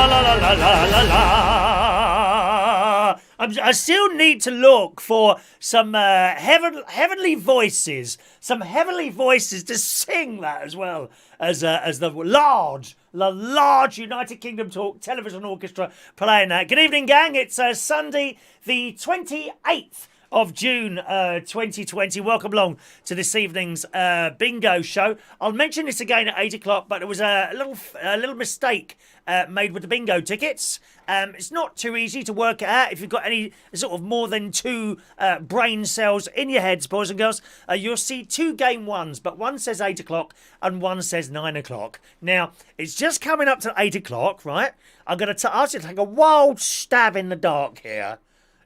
la la la la la la. I still need to look for some heavenly voices, to sing that as well as the large United Kingdom Talk Television Orchestra playing that. Good evening, gang. It's Sunday, the 28th of June 2020. Welcome along to this evening's bingo show. I'll mention this again at 8 o'clock, but it was a little mistake made with the bingo tickets. It's not too easy to work it out. If you've got any sort of more than two brain cells in your heads, boys and girls, you'll see two game ones, but one says 8 o'clock and one says 9 o'clock. Now, it's just coming up to 8 o'clock, right? I'm going to ask you to take a wild stab in the dark here.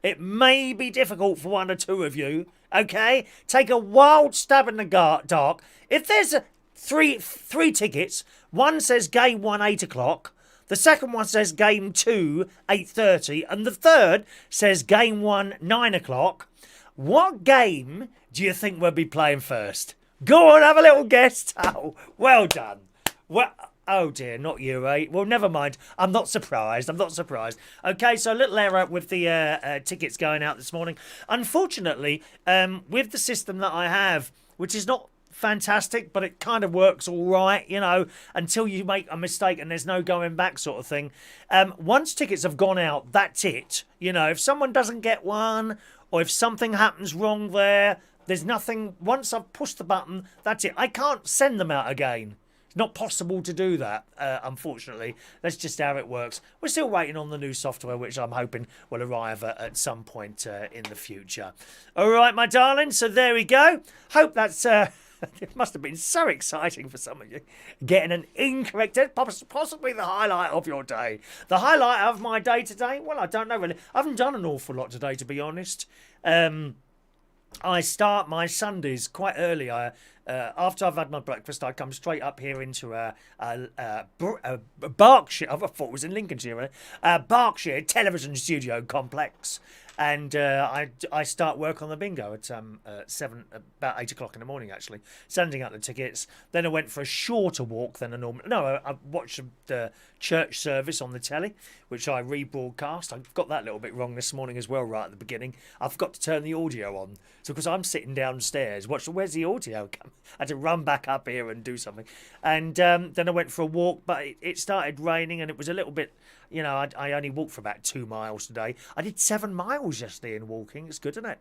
It may be difficult for one or two of you, okay? Take a wild stab in the dark. If there's three tickets, one says game 1, 8 o'clock, the second one says game 2, 8:30, and the third says game 1, 9 o'clock, what game do you think we'll be playing first? Go on, have a little guess. Oh, well done. Well... Oh dear, not you, eh? Well, never mind. I'm not surprised. Okay, so a little error with the tickets going out this morning. Unfortunately, with the system that I have, which is not fantastic, but it kind of works all right, you know, until you make a mistake and there's no going back sort of thing. Once tickets have gone out, that's it. You know, if someone doesn't get one or if something happens wrong there's nothing. Once I've pushed the button, that's it. I can't send them out again. It's not possible to do that, unfortunately. That's just how it works. We're still waiting on the new software, which I'm hoping will arrive at some point in the future. All right, my darling, so there we go. Hope that's... it must have been so exciting for some of you. Getting an incorrect... Possibly the highlight of your day. The highlight of my day today? Well, I don't know, really. I haven't done an awful lot today, to be honest. I start my Sundays quite early. After I've had my breakfast, I come straight up here into Berkshire. I thought it was in Lincolnshire. Berkshire television studio complex. And I start work on the bingo at about 8 o'clock in the morning, actually, sending out the tickets. Then I went for a shorter walk than a normal. No, I watched the church service on the telly, which I rebroadcast. I got that a little bit wrong this morning as well, right at the beginning. I forgot to turn the audio on. So, because I'm sitting downstairs, where's the audio? I had to run back up here and do something. And then I went for a walk, but it started raining and it was a little bit... You know, I only walked for about 2 miles today. I did 7 miles yesterday in walking. It's good, isn't it?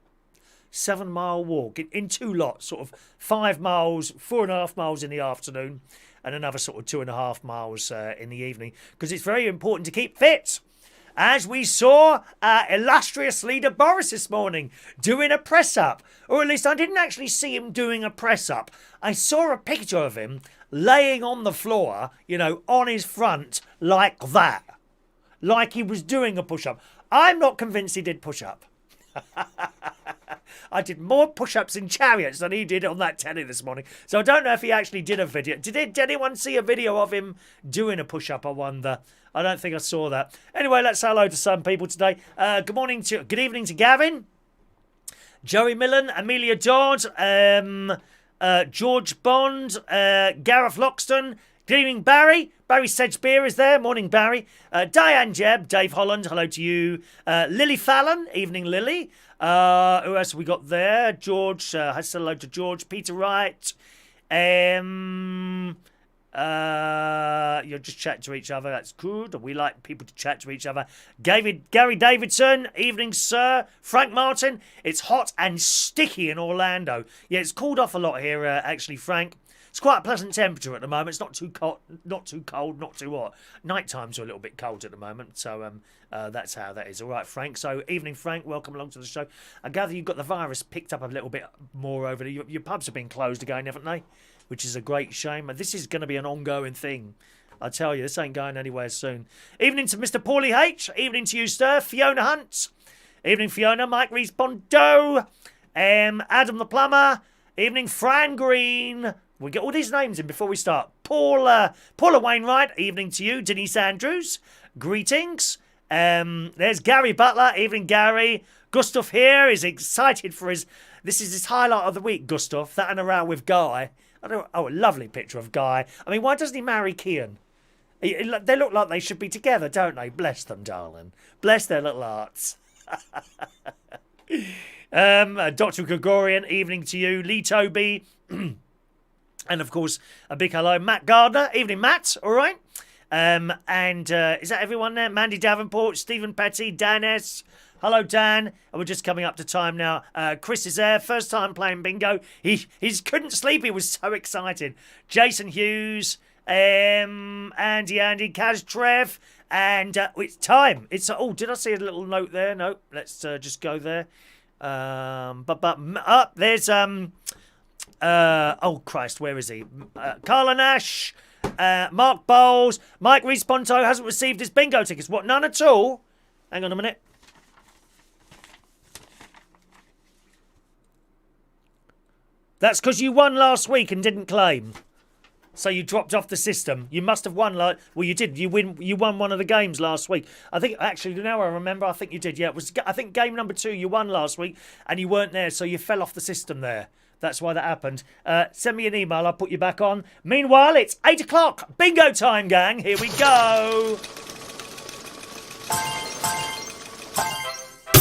7 mile walk in 2 lots, sort of 5 miles, 4.5 miles in the afternoon, and another sort of 2.5 miles in the evening, because it's very important to keep fit. As we saw illustrious leader Boris this morning doing a press-up. Or at least I didn't actually see him doing a press-up. I saw a picture of him laying on the floor, you know, on his front like that. Like he was doing a push-up. I'm not convinced he did push-up. I did more push-ups in chariots than he did on that telly this morning. So I don't know if he actually did a video. Did anyone see a video of him doing a push-up, I wonder? I don't think I saw that. Anyway, let's say hello to some people today. Good evening to Gavin, Joey Millen, Amelia Dodd, George Bond, Gareth Loxton. Good evening, Barry. Barry Sedgebeer is there. Morning, Barry. Diane Jebb, Dave Holland, hello to you. Lily Fallon, evening, Lily. Who else have we got there? George, hello to George. Peter Wright. You'll just chat to each other. That's good. We like people to chat to each other. Gary Davidson, evening, sir. Frank Martin. It's hot and sticky in Orlando. Yeah, it's cooled off a lot here, actually, Frank. It's quite a pleasant temperature at the moment. It's not too cold, not too hot. Night times are a little bit cold at the moment, so that's how that is. All right, Frank. So, evening, Frank. Welcome along to the show. I gather you've got the virus picked up a little bit more over there. Your pubs have been closed again, haven't they? Which is a great shame. This is going to be an ongoing thing. I tell you, this ain't going anywhere soon. Evening to Mr. Paulie H. Evening to you, sir. Fiona Hunt. Evening, Fiona. Mike Rees Bondo. Adam the Plumber. Evening, Fran Green. We get all these names in before we start. Paula Wainwright, evening to you. Denise Andrews, greetings. There's Gary Butler, evening Gary. Gustav here is excited for this is his highlight of the week, Gustav. That and a row with Guy. A lovely picture of Guy. I mean, why doesn't he marry Kian? They look like they should be together, don't they? Bless them, darling. Bless their little hearts. Dr. Gregorian, evening to you. Lee Toby. And, of course, a big hello. Matt Gardner. Evening, Matt. All right. Is that everyone there? Mandy Davenport, Stephen Petty, Dan S. Hello, Dan. And we're just coming up to time now. Chris is there. First time playing bingo. He couldn't sleep. He was so excited. Jason Hughes. Andy, Kaz, Trev. And it's time. It's did I see a little note there? No. Let's just go there. There's oh Christ, where is he? Carla Nash, Mark Bowles, Mike Rees-Ponto hasn't received his bingo tickets. What? None at all? Hang on a minute. That's because you won last week and didn't claim. So you dropped off the system. You must have won. Well, you did. You won one of the games last week. I think, actually, now I remember, I think you did. Yeah, it was. I think game number 2 you won last week and you weren't there, so you fell off the system there. That's why that happened. Send me an email. I'll put you back on. Meanwhile, it's 8 o'clock. Bingo time, gang. Here we go.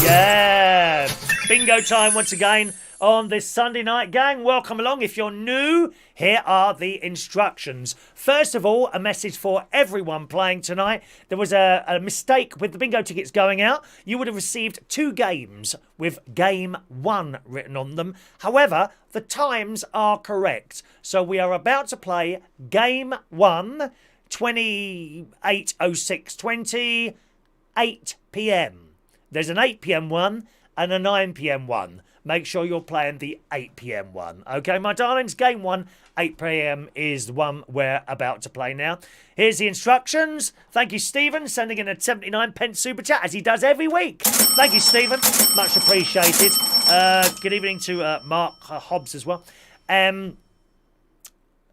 Yeah. Bingo time once again on this Sunday night, gang. Welcome along. If you're new, here are the instructions. First of all, a message for everyone playing tonight. There was a mistake with the bingo tickets going out. You would have received 2 games with game 1 written on them. However, the times are correct. So we are about to play game 1, 28:06:20, 8 p.m. There's an 8 p.m. one and a 9 p.m. one. Make sure you're playing the 8 p.m. one. Okay, my darlings, game 1, 8 p.m. is the one we're about to play now. Here's the instructions. Thank you, Stephen, sending in a 79p super chat, as he does every week. Thank you, Stephen. Much appreciated. Good evening to Mark Hobbs as well.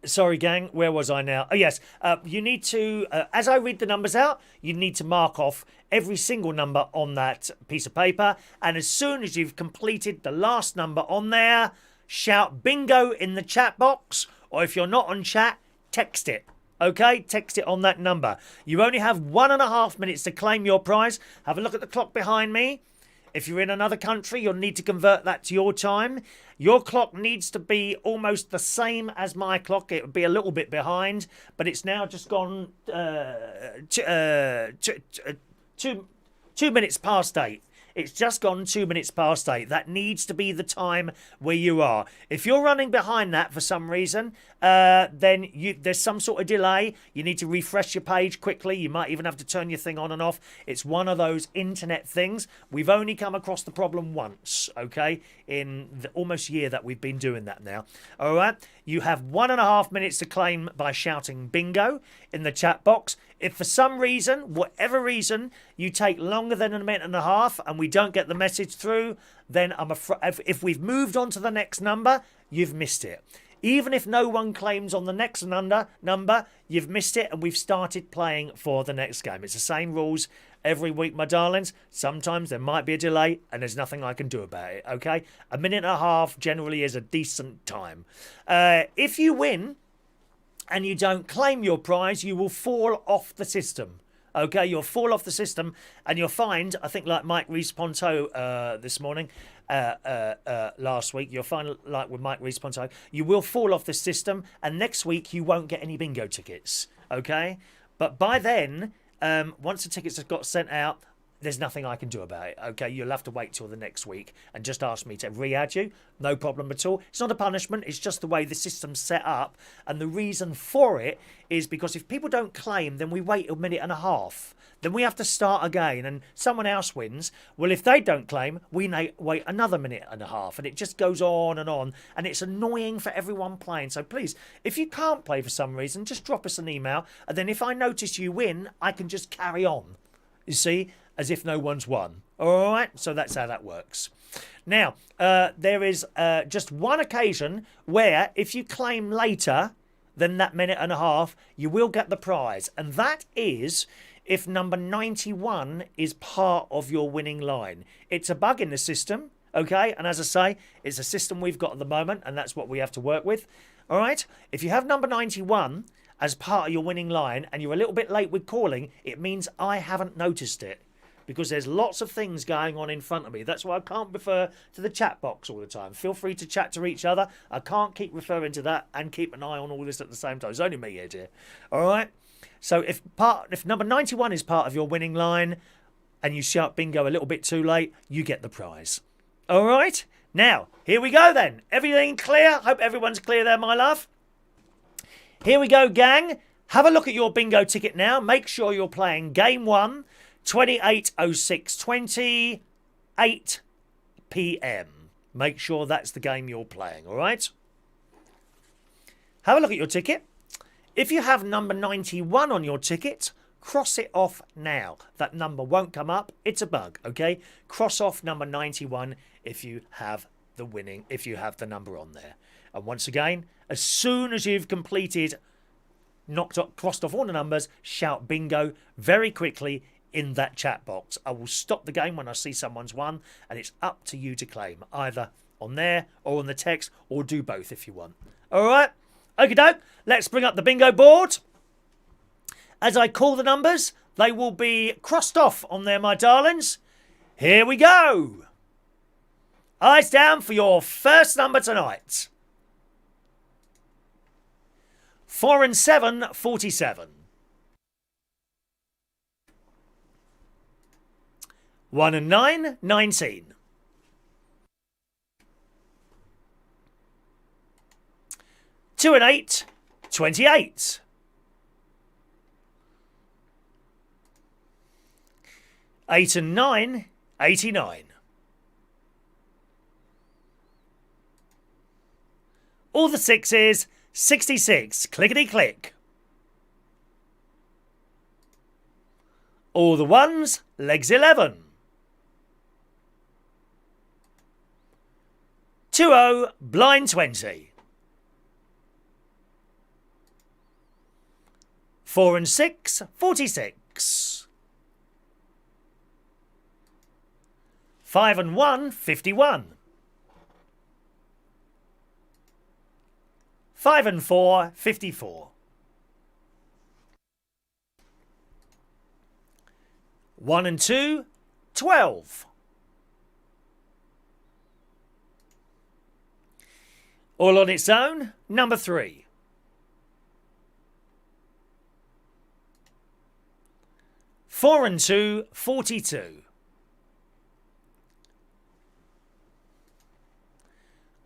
Sorry, gang, where was I now? Oh, yes. You need to, as I read the numbers out, you need to mark off every single number on that piece of paper. And as soon as you've completed the last number on there, shout bingo in the chat box. Or if you're not on chat, text it. Okay? Text it on that number. You only have 1.5 minutes to claim your prize. Have a look at the clock behind me. If you're in another country, you'll need to convert that to your time. Your clock needs to be almost the same as my clock. It would be a little bit behind, but it's now just gone 2 minutes past 8. It's just gone 2 minutes past 8. That needs to be the time where you are. If you're running behind that for some reason, then there's some sort of delay. You need to refresh your page quickly. You might even have to turn your thing on and off. It's one of those internet things. We've only come across the problem once, okay, in the almost year that we've been doing that now. All right? You have 1.5 minutes to claim by shouting bingo in the chat box. If for some reason, whatever reason, you take longer than 1.5 minutes and we don't get the message through, then I'm afraid if we've moved on to the next number, you've missed it. Even if no one claims on the next number, you've missed it and we've started playing for the next game. It's the same rules every week, my darlings. Sometimes there might be a delay and there's nothing I can do about it, okay? 1.5 minutes generally is a decent time. If you win and you don't claim your prize, you will fall off the system. Okay, you'll fall off the system and you'll find, I think like Mike Rees-Ponto this morning, last week, you'll find like with Mike Rees-Ponto, you will fall off the system and next week you won't get any bingo tickets. Okay, but by then, once the tickets have got sent out, there's nothing I can do about it. Okay, you'll have to wait till the next week and just ask me to re-add you. No problem at all. It's not a punishment. It's just the way the system's set up. And the reason for it is because if people don't claim, then we wait 1.5 minutes. Then we have to start again and someone else wins. Well, if they don't claim, we wait another 1.5 minutes. And it just goes on. And it's annoying for everyone playing. So please, if you can't play for some reason, just drop us an email. And then if I notice you win, I can just carry on. You see? As if no one's won. All right? So that's how that works. Now, there is just one occasion where if you claim later than that 1.5 minutes, you will get the prize. And that is if number 91 is part of your winning line. It's a bug in the system, okay? And as I say, it's a system we've got at the moment, and that's what we have to work with. All right? If you have number 91 as part of your winning line and you're a little bit late with calling, it means I haven't noticed it. Because there's lots of things going on in front of me. That's why I can't refer to the chat box all the time. Feel free to chat to each other. I can't keep referring to that and keep an eye on all this at the same time. It's only me here, dear. All right? So if number 91 is part of your winning line and you shout bingo a little bit too late, you get the prize. All right? Now, here we go then. Everything clear? Hope everyone's clear there, my love. Here we go, gang. Have a look at your bingo ticket now. Make sure you're playing game 1. 28:06:20, 8 p.m. Make sure that's the game you're playing, all right? Have a look at your ticket. If you have number 91 on your ticket, cross it off now. That number won't come up. It's a bug, okay? Cross off number 91 if you have the number on there. And once again, as soon as you've completed, crossed off all the numbers, shout bingo very quickly in that chat box. I will stop the game when I see someone's won, and it's up to you to claim, either on there or on the text, or do both if you want. All right? Okie doke. Let's bring up the bingo board. As I call the numbers, they will be crossed off on there, my darlings. Here we go. Eyes down for your first number tonight. 4 and 7, 47. 1 and 9, 19. 2 and 8, 28. 8 and 9, 89. All the sixes, 66. Clickety click. All the ones, legs 11. 20, blind 20. 4 and 6, 46. 5 and 1, 51. 5 and 4, 54. 1 and 2, 12. All on its own, number 3. 4 and 2, 42.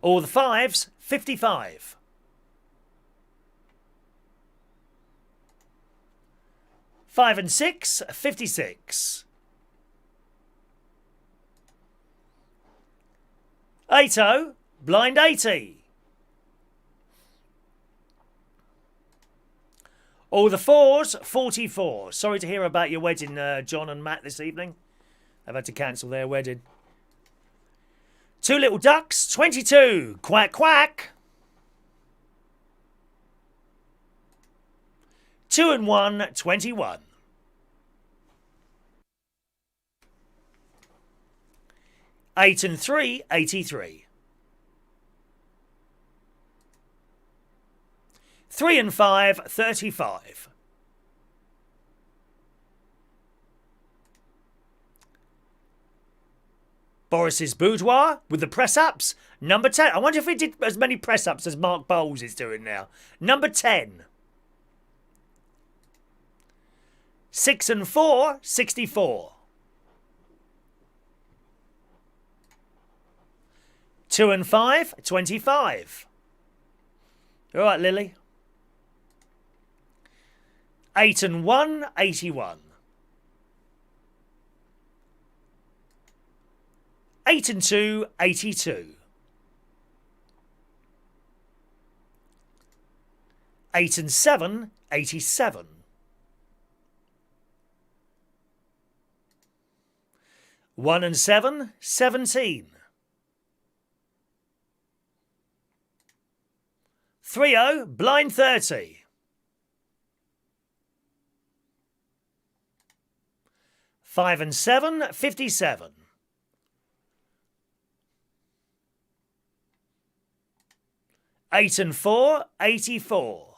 All the fives, 55. 5 and 6, 56. 80, blind 80. All the fours, 44. Sorry to hear about your wedding, John and Matt, this evening. They've had to cancel their wedding. 2 little ducks, 22. Quack, quack. 2 and 1, 21. 8 and 3, 83. 3 and 5, 35. 'Boris's Boudoir with the press-ups. Number 10. I wonder if he did as many press-ups as Mark Bowles is doing now. Number 10. 6 and 4, 64. 2 and 5, 25. All right, Lily. 8 and 1, 81. 8 and 2, 82. 8 and 7, 87. 1 and 7, 17. 30, blind 30. 5 and 7, 57. 8 and 4, 84.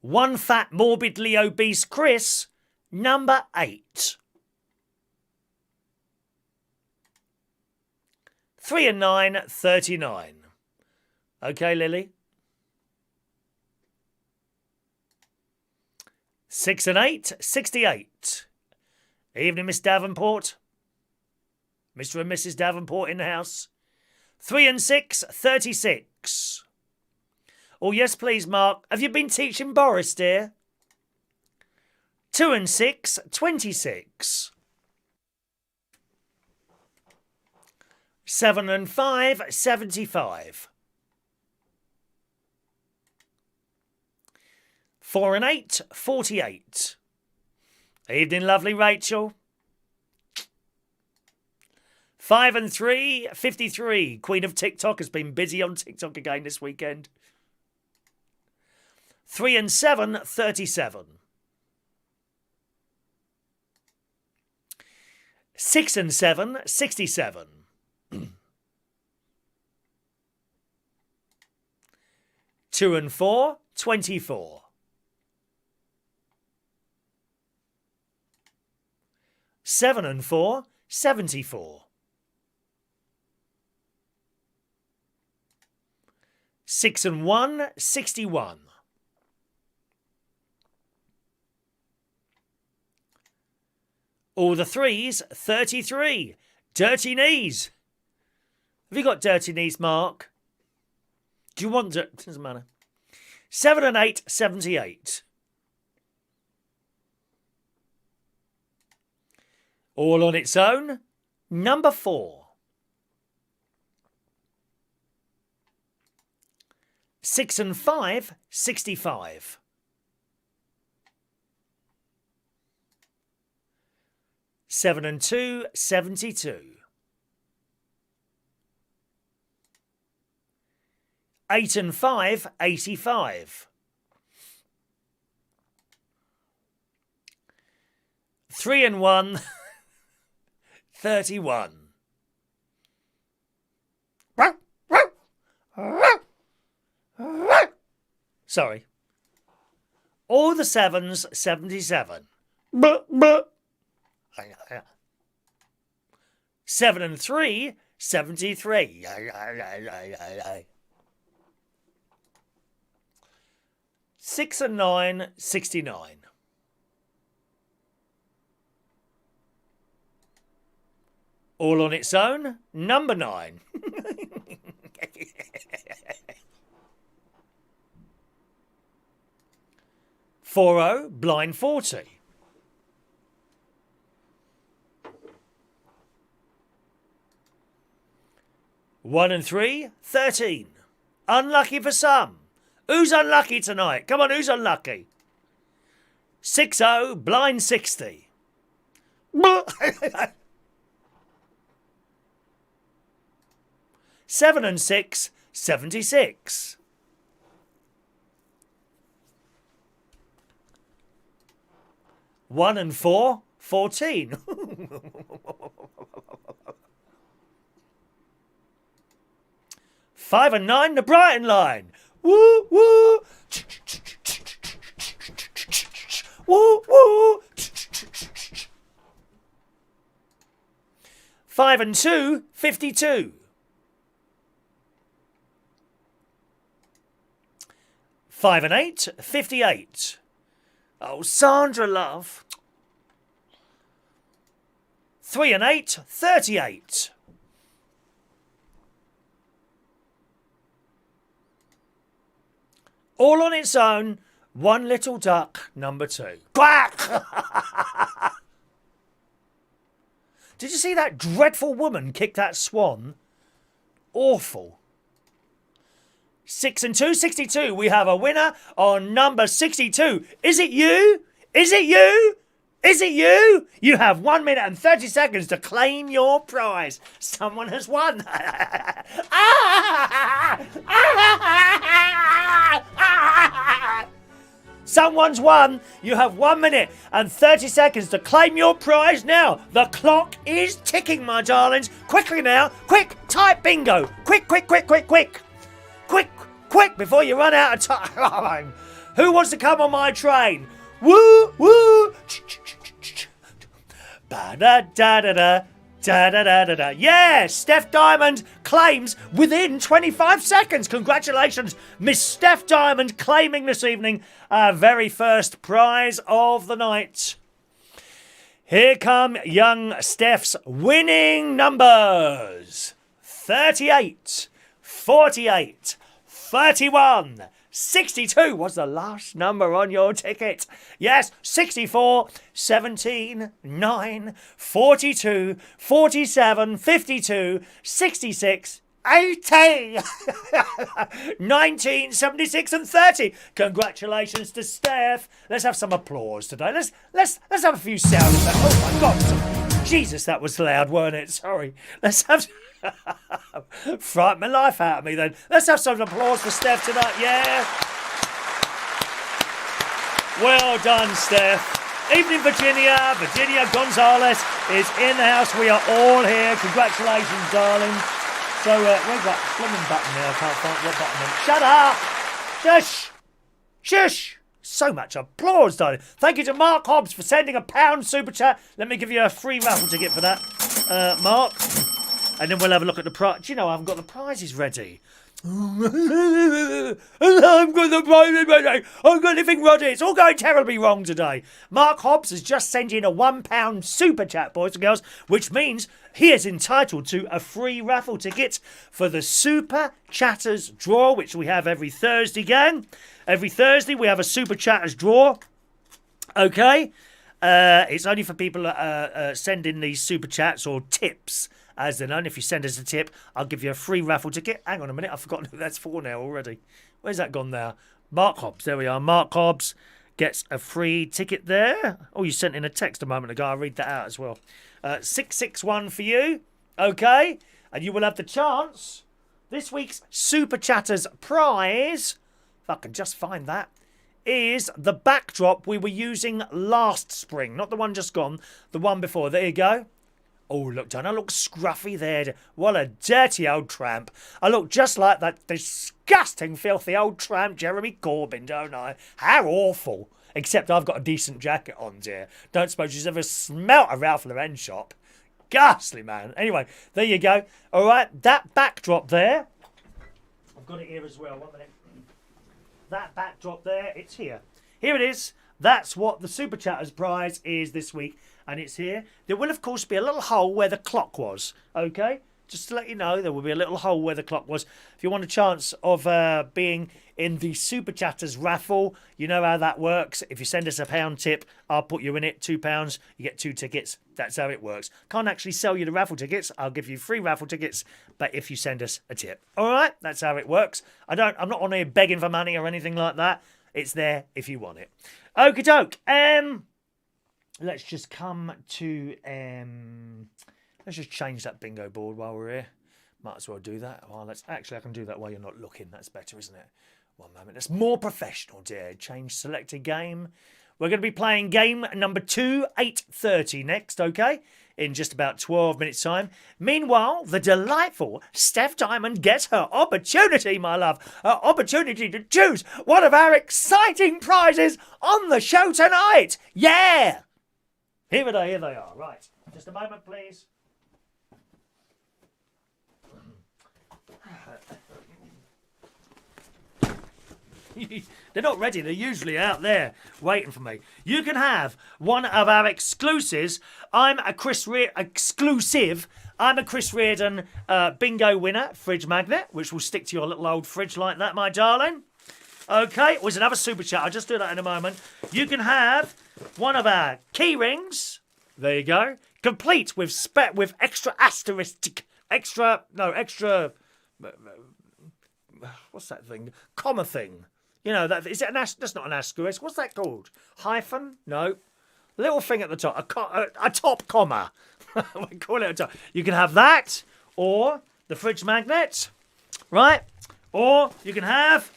One fat, morbidly obese Chris, number 8. 3 and 9, 39. Okay, Lily. 6 and 8, 68. Evening, Miss Davenport. Mr. and Mrs. Davenport in the house. 3 and 6, 36. Oh, yes, please, Mark. Have you been teaching Boris, dear? 2 and 6, 26. 7 and 5, 75. 4 and 8, 48. Evening, lovely Rachel. 5 and 3, 53. Queen of TikTok has been busy on TikTok again this weekend. 3 and 7, 37. 6 and 7, 67. 2 and 4, 24. 7 and 4, 74. 6 and 1, 61. 3s, 33. Dirty knees. Have you got dirty knees, Mark? Do you want it? Doesn't matter. 7 and 8, 78. All on its own, number 4. 6 and 5, 65. 7 and 2, 72. 8 and 5, 85. 3 and 1, 31. Sorry. All the 7s, 77. 7 and 3, 73. 6 and 9, 69. All on its own, number 9. 40, blind 40. 1 and 3, 13. Unlucky for some. Who's unlucky tonight? Come on, who's unlucky? 60, blind 60. 7 and 6, 76. 1 and 4, 14. 5 and 9, the Brighton line. Woo, woo. Woo, woo. 5 and 2, 52. 5 and 8, 58. Oh, Sandra, love. 3 and 8, 38. All on its own, One Little Duck, number 2. Quack! Did you see that dreadful woman kick that swan? Awful. 6 and 2, 62. We have a winner on number 62. Is it you? Is it you? Is it you? You have 1 minute and 30 seconds to claim your prize. Someone has won. Someone's won. You have 1 minute and 30 seconds to claim your prize now. The clock is ticking, my darlings. Quickly now. Quick, type bingo. Quick, quick, quick, quick, quick. Quick, quick, before you run out of time. Who wants to come on my train? Woo, woo. Ba-da-da-da-da. Da-da-da-da-da. Yeah, Steph Diamond claims within 25 seconds. Congratulations, Miss Steph Diamond, claiming this evening our very first prize of the night. Here come young Steph's winning numbers. 38, 48, 31, 62 was the last number on your ticket. Yes, 64, 17, 9, 42, 47, 52, 66, 80, 19, 76 and 30. Congratulations to Steph. Let's have some applause today. Let's have a few sound effects. Oh my God. Jesus, that was loud, weren't it? Sorry. Let's have... Frighten my life out of me then. Let's have some applause for Steph tonight. Yeah. Well done, Steph. Evening, Virginia. Virginia Gonzalez is in the house. We are all here. Congratulations, darling. So, where's that blooming button there? I can't find what button. Shut up. Shush. Shush. So much applause, darling. Thank you to Mark Hobbs for sending £1 super chat. Let me give you a free raffle ticket for that, Mark. And then we'll have a look at the prize. Do you know, I haven't got the prizes ready. I haven't got the prizes ready. I haven't got anything ready. It's all going terribly wrong today. Mark Hobbs has just sent in a £1 super chat, boys and girls, which means he is entitled to a free raffle ticket for the Super Chatters draw, which we have every Thursday, gang. Every Thursday we have a Super Chatters draw. Okay? It's only for people that send in these super chats or tips. As they're known, if you send us a tip, I'll give you a free raffle ticket. Hang on a minute, I've forgotten who that's for now already. Where's that gone now? Mark Hobbs, there we are. Mark Hobbs gets a free ticket there. Oh, you sent in a text a moment ago. I'll read that out as well. 661 for you, okay? And you will have the chance. This week's Super Chatters prize, if I can just find that, is the backdrop we were using last spring. Not the one just gone, the one before. There you go. Oh, look, don't I look scruffy there? What a dirty old tramp. I look just like that disgusting, filthy old tramp Jeremy Corbyn, don't I? How awful. Except I've got a decent jacket on, dear. Don't suppose you've ever smelt a Ralph Lauren shop. Ghastly, man. Anyway, there you go. All right, that backdrop there. I've got it here as well. 1 minute. That backdrop there, it's here. Here it is. That's what the Super Chatters prize is this week. And it's here. There will, of course, be a little hole where the clock was. Okay? Just to let you know, there will be a little hole where the clock was. If you want a chance of being in the Super Chatters raffle, you know how that works. If you send us a £1 tip, I'll put you in it. £2, you get 2 tickets. That's how it works. Can't actually sell you the raffle tickets. I'll give you free raffle tickets, but if you send us a tip. All right? That's how it works. I'm not on here begging for money or anything like that. It's there if you want it. Okie doke. Let's just come to, let's just change that bingo board while we're here. Might as well do that. Well, actually, I can do that while you're not looking. That's better, isn't it? 1 moment. That's more professional, dear. Change selected game. We're going to be playing game number 2, 8:30 next, okay? In just about 12 minutes' time. Meanwhile, the delightful Steph Diamond gets her opportunity, my love. Her opportunity to choose one of our exciting prizes on the show tonight. Yeah! Here they are. Right. Just a moment, please. They're not ready. They're usually out there waiting for me. You can have one of our exclusives. I'm a Chris Reardon bingo winner, fridge magnet, which will stick to your little old fridge like that, my darling. Okay, was another super chat. I'll just do that in a moment. You can have one of our key rings. There you go. Complete with extra asterisk, extra. What's that thing? Comma thing. You know that is it? That's not an asterisk. What's that called? Hyphen? No. Little thing at the top. A top comma. We call it a top. You can have that, or the fridge magnet, right? Or you can have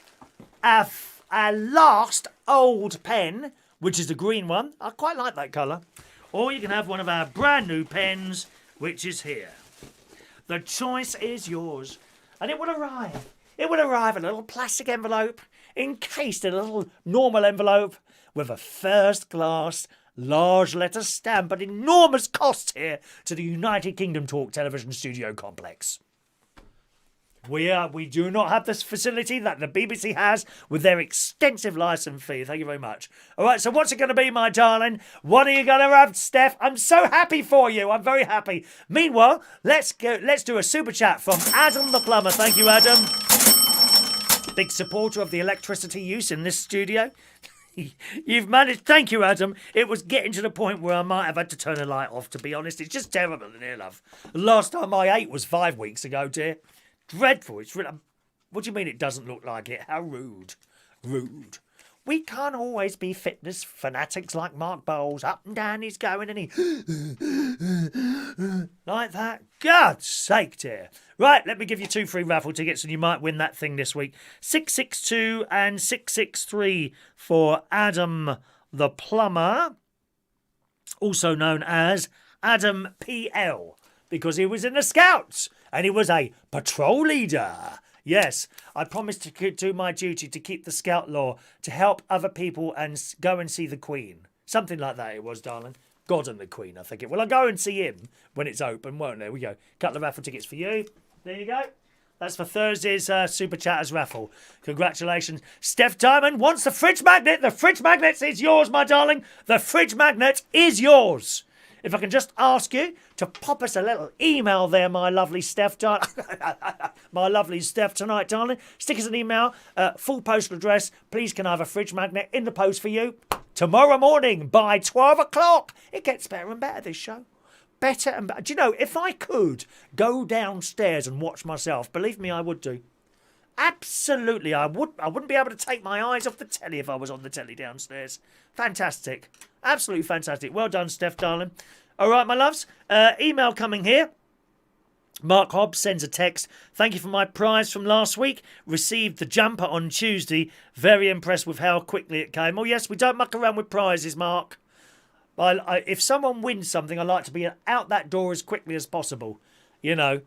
a last old pen, which is the green one. I quite like that colour. Or you can have one of our brand new pens, which is here. The choice is yours. And it will arrive It would arrive in a little plastic envelope, encased in a little normal envelope, with a first class large letter stamp at enormous cost here to the United Kingdom Talk Television Studio Complex. We do not have this facility that the BBC has with their extensive licence fee. Thank you very much. All right, so what's it going to be, my darling? What are you going to have, Steph? I'm so happy for you. I'm very happy. Meanwhile, let's do a super chat from Adam the plumber. Thank you, Adam. Big supporter of the electricity use in this studio. You've managed. Thank you, Adam. It was getting to the point where I might have had to turn the light off, to be honest. It's just terrible in here, love. The last time I ate was 5 weeks ago, dear. Dreadful. It's really... What do you mean it doesn't look like it? How rude. Rude. We can't always be fitness fanatics like Mark Bowles. Up and down he's going and he... like that. God's sake, dear. Right, let me give you 2 free raffle tickets and you might win that thing this week. 662 and 663 for Adam the plumber. Also known as Adam PL. Because he was in the Scouts. And he was a patrol leader. Yes, I promised to do my duty to keep the Scout law, to help other people and go and see the Queen. Something like that it was, darling. God and the Queen, I think it. Well, I'll go and see him when it's open, won't there? We go. Couple of raffle tickets for you. There you go. That's for Thursday's Super Chatters raffle. Congratulations. Steph Diamond wants the fridge magnet. The fridge magnet is yours, my darling. The fridge magnet is yours. If I can just ask you to pop us a little email there, my lovely Steph, my lovely Steph tonight, darling. Stick us an email, full postal address. Please can I have a fridge magnet in the post for you tomorrow morning by 12 o'clock. It gets better and better, this show. Better and better. Do you know, if I could go downstairs and watch myself, believe me, I would do. Absolutely, I wouldn't be able to take my eyes off the telly if I was on the telly downstairs. Fantastic. Absolutely fantastic. Well done, Steph, darling. All right, my loves. Email coming here. Mark Hobbs sends a text. Thank you for my prize from last week. Received the jumper on Tuesday. Very impressed with how quickly it came. Oh, yes, we don't muck around with prizes, Mark. If someone wins something, I like to be out that door as quickly as possible. You know.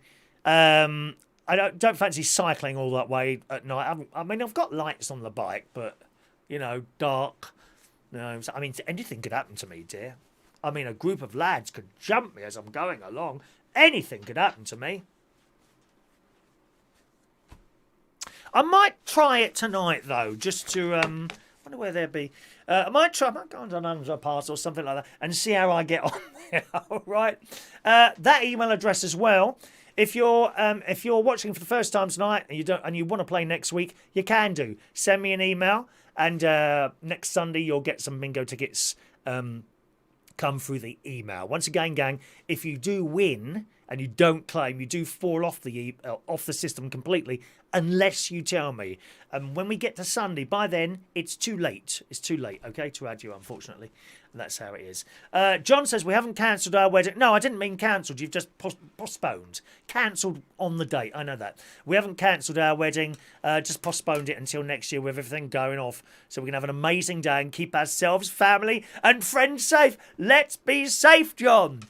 I don't fancy cycling all that way at night. I mean, I've got lights on the bike, but, you know, dark. No, I mean, anything could happen to me, dear. I mean, a group of lads could jump me as I'm going along. Anything could happen to me. I might try it tonight, though, just to, wonder where they'd be. I might go on to an underpass or something like that and see how I get on there, all right? That email address as well. If you're watching for the first time tonight and you want to play next week, you can do. Send me an email, and next Sunday you'll get some bingo tickets come through the email. Once again, gang, if you do win and you don't claim, you do fall off the system completely, unless you tell me. And when we get to Sunday, by then it's too late. It's too late, okay, to add you, unfortunately. And that's how it is. John says we haven't cancelled our wedding. No, I didn't mean cancelled. You've just postponed. Cancelled on the date. I know that. We haven't cancelled our wedding. Just postponed it until next year with everything going off. So we can have an amazing day and keep ourselves, family and friends safe. Let's be safe, John.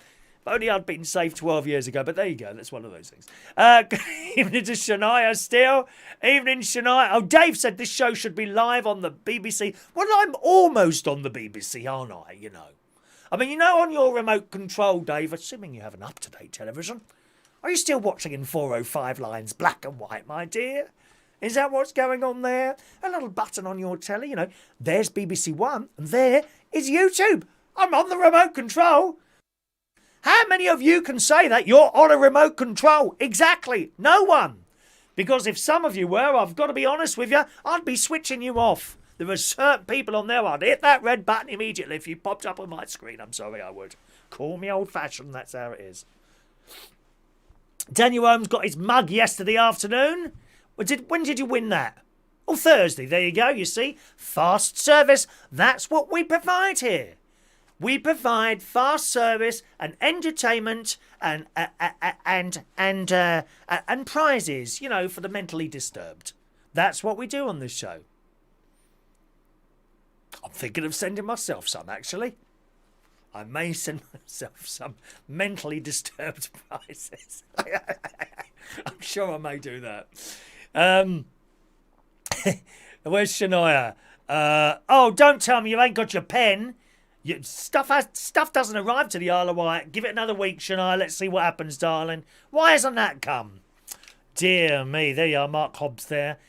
If only I'd been safe 12 years ago, but there you go. That's one of those things. Good evening to Shania still. Evening, Shania. Oh, Dave said this show should be live on the BBC. Well, I'm almost on the BBC, aren't I, you know? I mean, you know, on your remote control, Dave, assuming you have an up-to-date television, are you still watching in 405 lines, black and white, my dear? Is that what's going on there? A little button on your telly, you know. There's BBC One, and there is YouTube. I'm on the remote control. How many of you can say that you're on a remote control? Exactly. No one. Because if some of you were, I've got to be honest with you, I'd be switching you off. There are certain people on there, I'd hit that red button immediately if you popped up on my screen. I'm sorry, I would. Call me old-fashioned, that's how it is. Daniel Holmes got his mug yesterday afternoon. When did you win that? Oh, Thursday. There you go, you see. Fast service. That's what we provide here. We provide fast service and entertainment and prizes, you know, for the mentally disturbed. That's what we do on this show. I'm thinking of sending myself some, actually. I may send myself some mentally disturbed prizes. I'm sure I may do that. Um, where's Shania? Oh, don't tell me you ain't got your pen. Stuff doesn't arrive to the Isle of Wight. Give it another week, Shania. Let's see what happens, darling. Why hasn't that come? Dear me. There you are, Mark Hobbs there.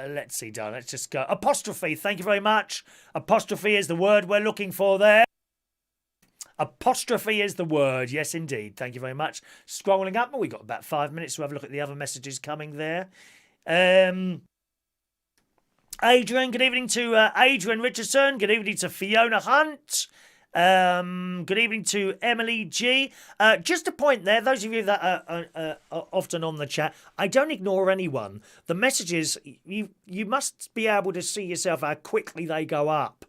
Let's see, darling. Let's just go. Apostrophe. Thank you very much. Apostrophe is the word we're looking for there. Apostrophe is the word. Yes, indeed. Thank you very much. Scrolling up. Oh, we got about 5 minutes to have a look at the other messages coming there. Adrian, good evening to Adrian Richardson. Good evening to Fiona Hunt. Good evening to Emily G. Just a point there, those of you that are often on the chat, I don't ignore anyone. The messages, you must be able to see yourself how quickly they go up.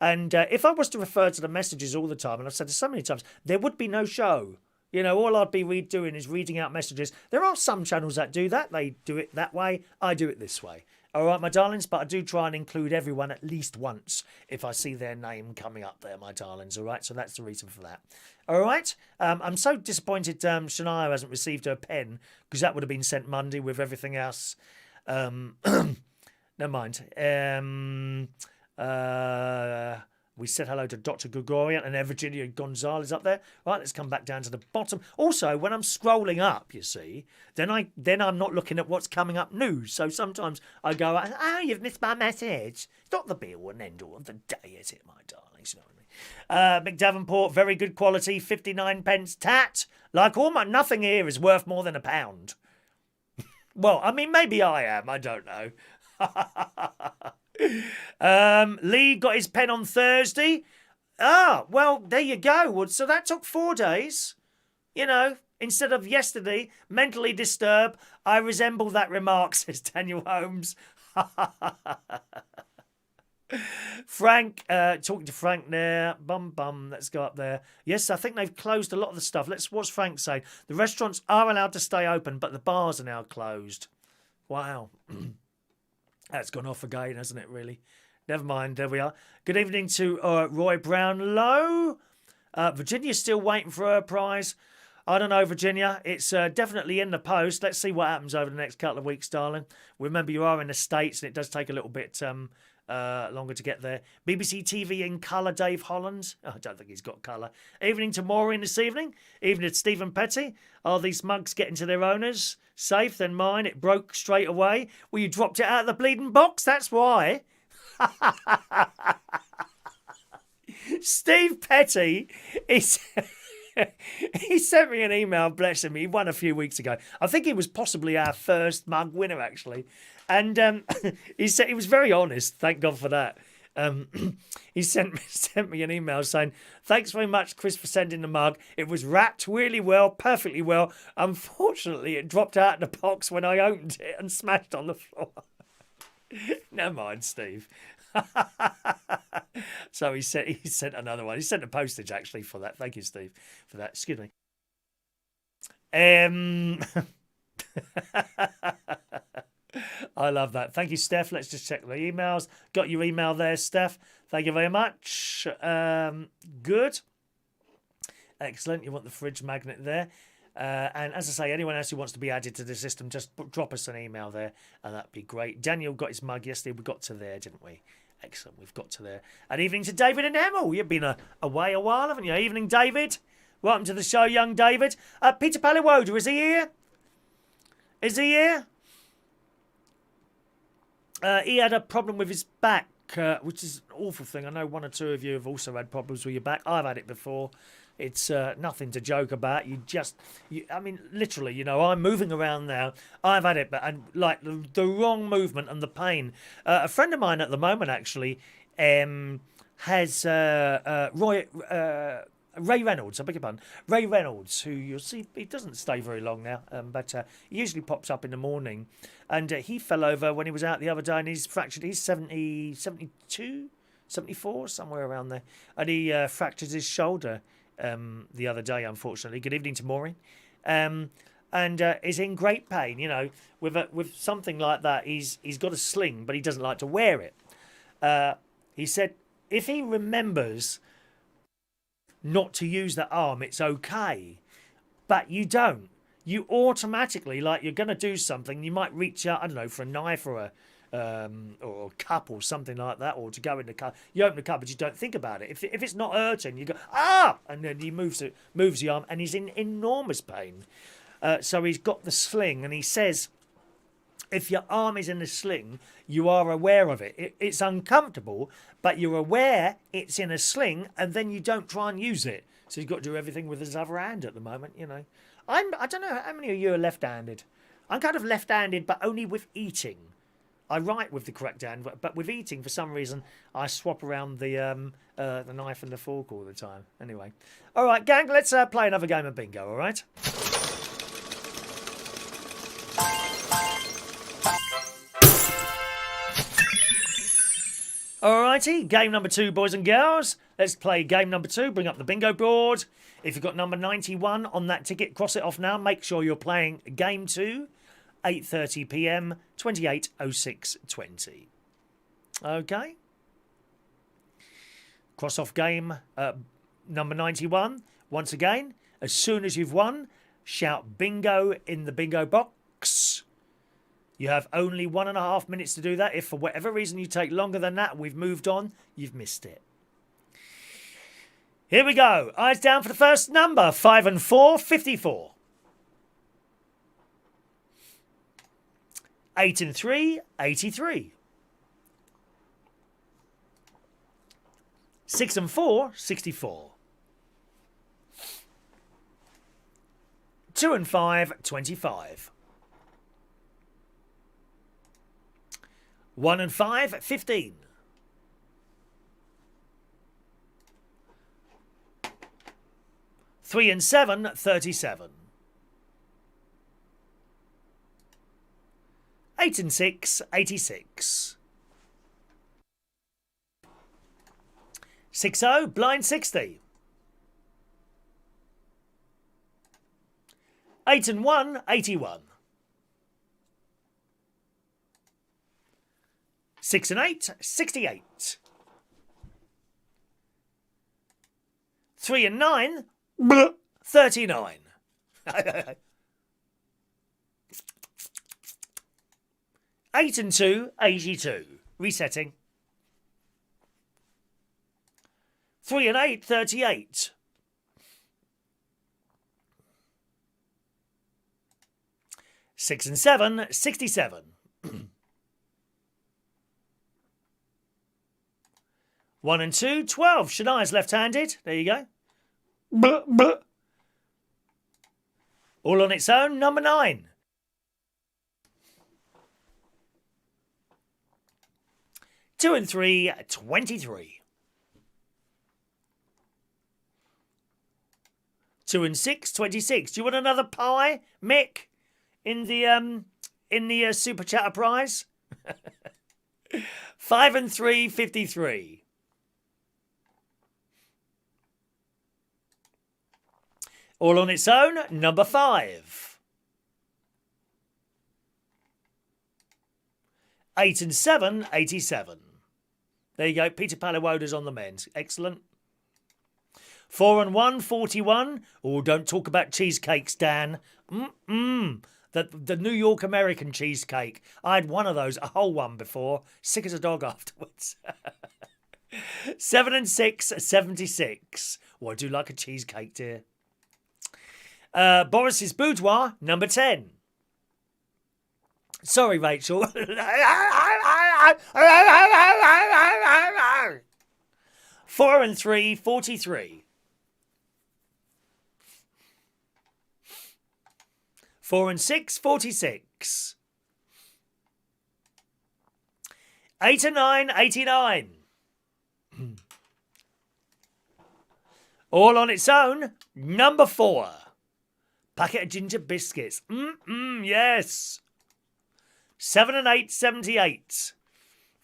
And if I was to refer to the messages all the time, and I've said it so many times, there would be no show. You know, all I'd be doing is reading out messages. There are some channels that do that. They do it that way. I do it this way. All right, my darlings, but I do try and include everyone at least once if I see their name coming up there, my darlings. All right, so that's the reason for that. All right, I'm so disappointed Shania hasn't received her pen because that would have been sent Monday with everything else. Never mind. We said hello to Dr. Gregorian and Virginia Gonzalez up there. Right, let's come back down to the bottom. Also, when I'm scrolling up, you see, then I'm not looking at what's coming up news. So sometimes I go, oh, you've missed my message. It's not the be-all and end-all of the day, is it, my darlings? You know what I mean? Mick Davenport, very good quality, 59 pence tat. Like nothing here is worth more than £1. Well, I mean, maybe I am. I don't know. Lee got his pen on Thursday. Ah, well, there you go. So that took 4 days. You know, instead of yesterday, mentally disturbed. I resemble that remark, says Daniel Holmes. Frank, talking to Frank there. Let's go up there. Yes, I think they've closed a lot of the stuff. What's Frank saying? The restaurants are allowed to stay open, but the bars are now closed. Wow. That's gone off again, hasn't it, really? Never mind, there we are. Good evening to Roy Brownlow. Virginia's still waiting for her prize. I don't know, Virginia. It's definitely in the post. Let's see what happens over the next couple of weeks, darling. Remember, you are in the States, and it does take a little bit longer to get there. BBC TV in colour, Dave Holland. Oh, I don't think he's got colour. Evening to Maureen this evening. Evening to Stephen Petty. Are these mugs getting to their owners? Safe, then mine. It broke straight away. Well, you dropped it out of the bleeding box. That's why. Steve Petty is... he sent me an email, bless him. He won a few weeks ago. I think he was possibly our first mug winner, actually. And he said he was very honest. Thank God for that. He sent me an email saying, thanks very much, Chris, for sending the mug. It was wrapped really well, perfectly well. Unfortunately, it dropped out of the box when I opened it and smashed on the floor. Never mind, Steve. So he sent another one. He sent a postage, actually, for that. Thank you, Steve, for that. Excuse me. I love that. Thank you, Steph. Let's just check the emails. Got your email there, Steph. Thank you very much. Good. Excellent. You want the fridge magnet there. And as I say, anyone else who wants to be added to the system, just drop us an email there, and that'd be great. Daniel got his mug yesterday. We got to there, didn't we? Excellent. We've got to there. And evening to David and Emil. You've been away a while, haven't you? Evening, David. Welcome to the show, young David. Peter Paliwoda, is he here? Is he here? He had a problem with his back, which is an awful thing. I know one or two of you have also had problems with your back. I've had it before. It's nothing to joke about. I mean, literally, you know, I'm moving around now. I've had it, but like the wrong movement and the pain. A friend of mine at the moment actually has Ray Reynolds, I beg your pardon. Ray Reynolds, who you'll see, he doesn't stay very long now, but he usually pops up in the morning. And he fell over when he was out the other day, and he's fractured. He's 72, 74, somewhere around there. And he fractured his shoulder the other day, unfortunately. Good evening to Maureen. And is in great pain, you know. With something like that, he's got a sling, but he doesn't like to wear it. He said if he remembers not to use that arm, it's okay. But you don't. you automatically, like you're going to do something, you might reach out, I don't know, for a knife or a cup or something like that, or to go in the cup. You open the cup, but you don't think about it. If it's not urgent, you go, ah! And then he moves the arm, and he's in enormous pain. So he's got the sling, and he says, if your arm is in a sling, you are aware of it. It's uncomfortable, but you're aware it's in a sling, and then you don't try and use it. So he's got to do everything with his other hand at the moment, you know. I don't know how many of you are left-handed. I'm kind of left-handed, but only with eating. I write with the correct hand, but with eating, for some reason, I swap around the knife and the fork all the time. Anyway. All right, gang, let's play another game of bingo, all right? Alrighty, game number 2, boys and girls. Let's play game number 2. Bring up the bingo board. If you've got number 91 on that ticket, cross it off now. Make sure you're playing game 2, 8:30 p.m, 28:06:20. Okay. Cross off game number 91. Once again, as soon as you've won, shout bingo in the bingo box. You have only 1.5 minutes to do that. If for whatever reason you take longer than that, we've moved on, you've missed it. Here we go. Eyes down for the first number. 5 and 4, 54. 8 and 3, 83. 6 and 4, 64. 2 and 5, 25. 1 and 5, 15. 3 and 7, 37. 8 and 6, 86. 6-0, blind 60. 8 and 1, 81. 6 and 8, 68. 3 and 9, 39. 8 and 2, 82. Resetting. 3 and 8, 38. 6 and 7, 67. 1 and 2, 12. Shania's left-handed. There you go. Blah, blah. All on its own, number 9. 2 and 3, 23. 2 and 6, 26. Do you want another pie, Mick, in the Super Chatter prize? 5 and 3, 53. 'All on its own, number 5. 8 and 7, 87. There you go. Peter Palawoda's on the men's. Excellent. 4 and 1, 41. Oh, don't talk about cheesecakes, Dan. The New York American cheesecake. I had one of those, a whole one before. Sick as a dog afterwards. 7 and 6, 76. Oh, I do like a cheesecake, dear. Boris's boudoir, number 10. Sorry, Rachel. 4 and 3, 43. 4 and 6, 46. 8 and 9, 89. All on its own, number 4. Packet of ginger biscuits. Yes. 7 and 8, 78.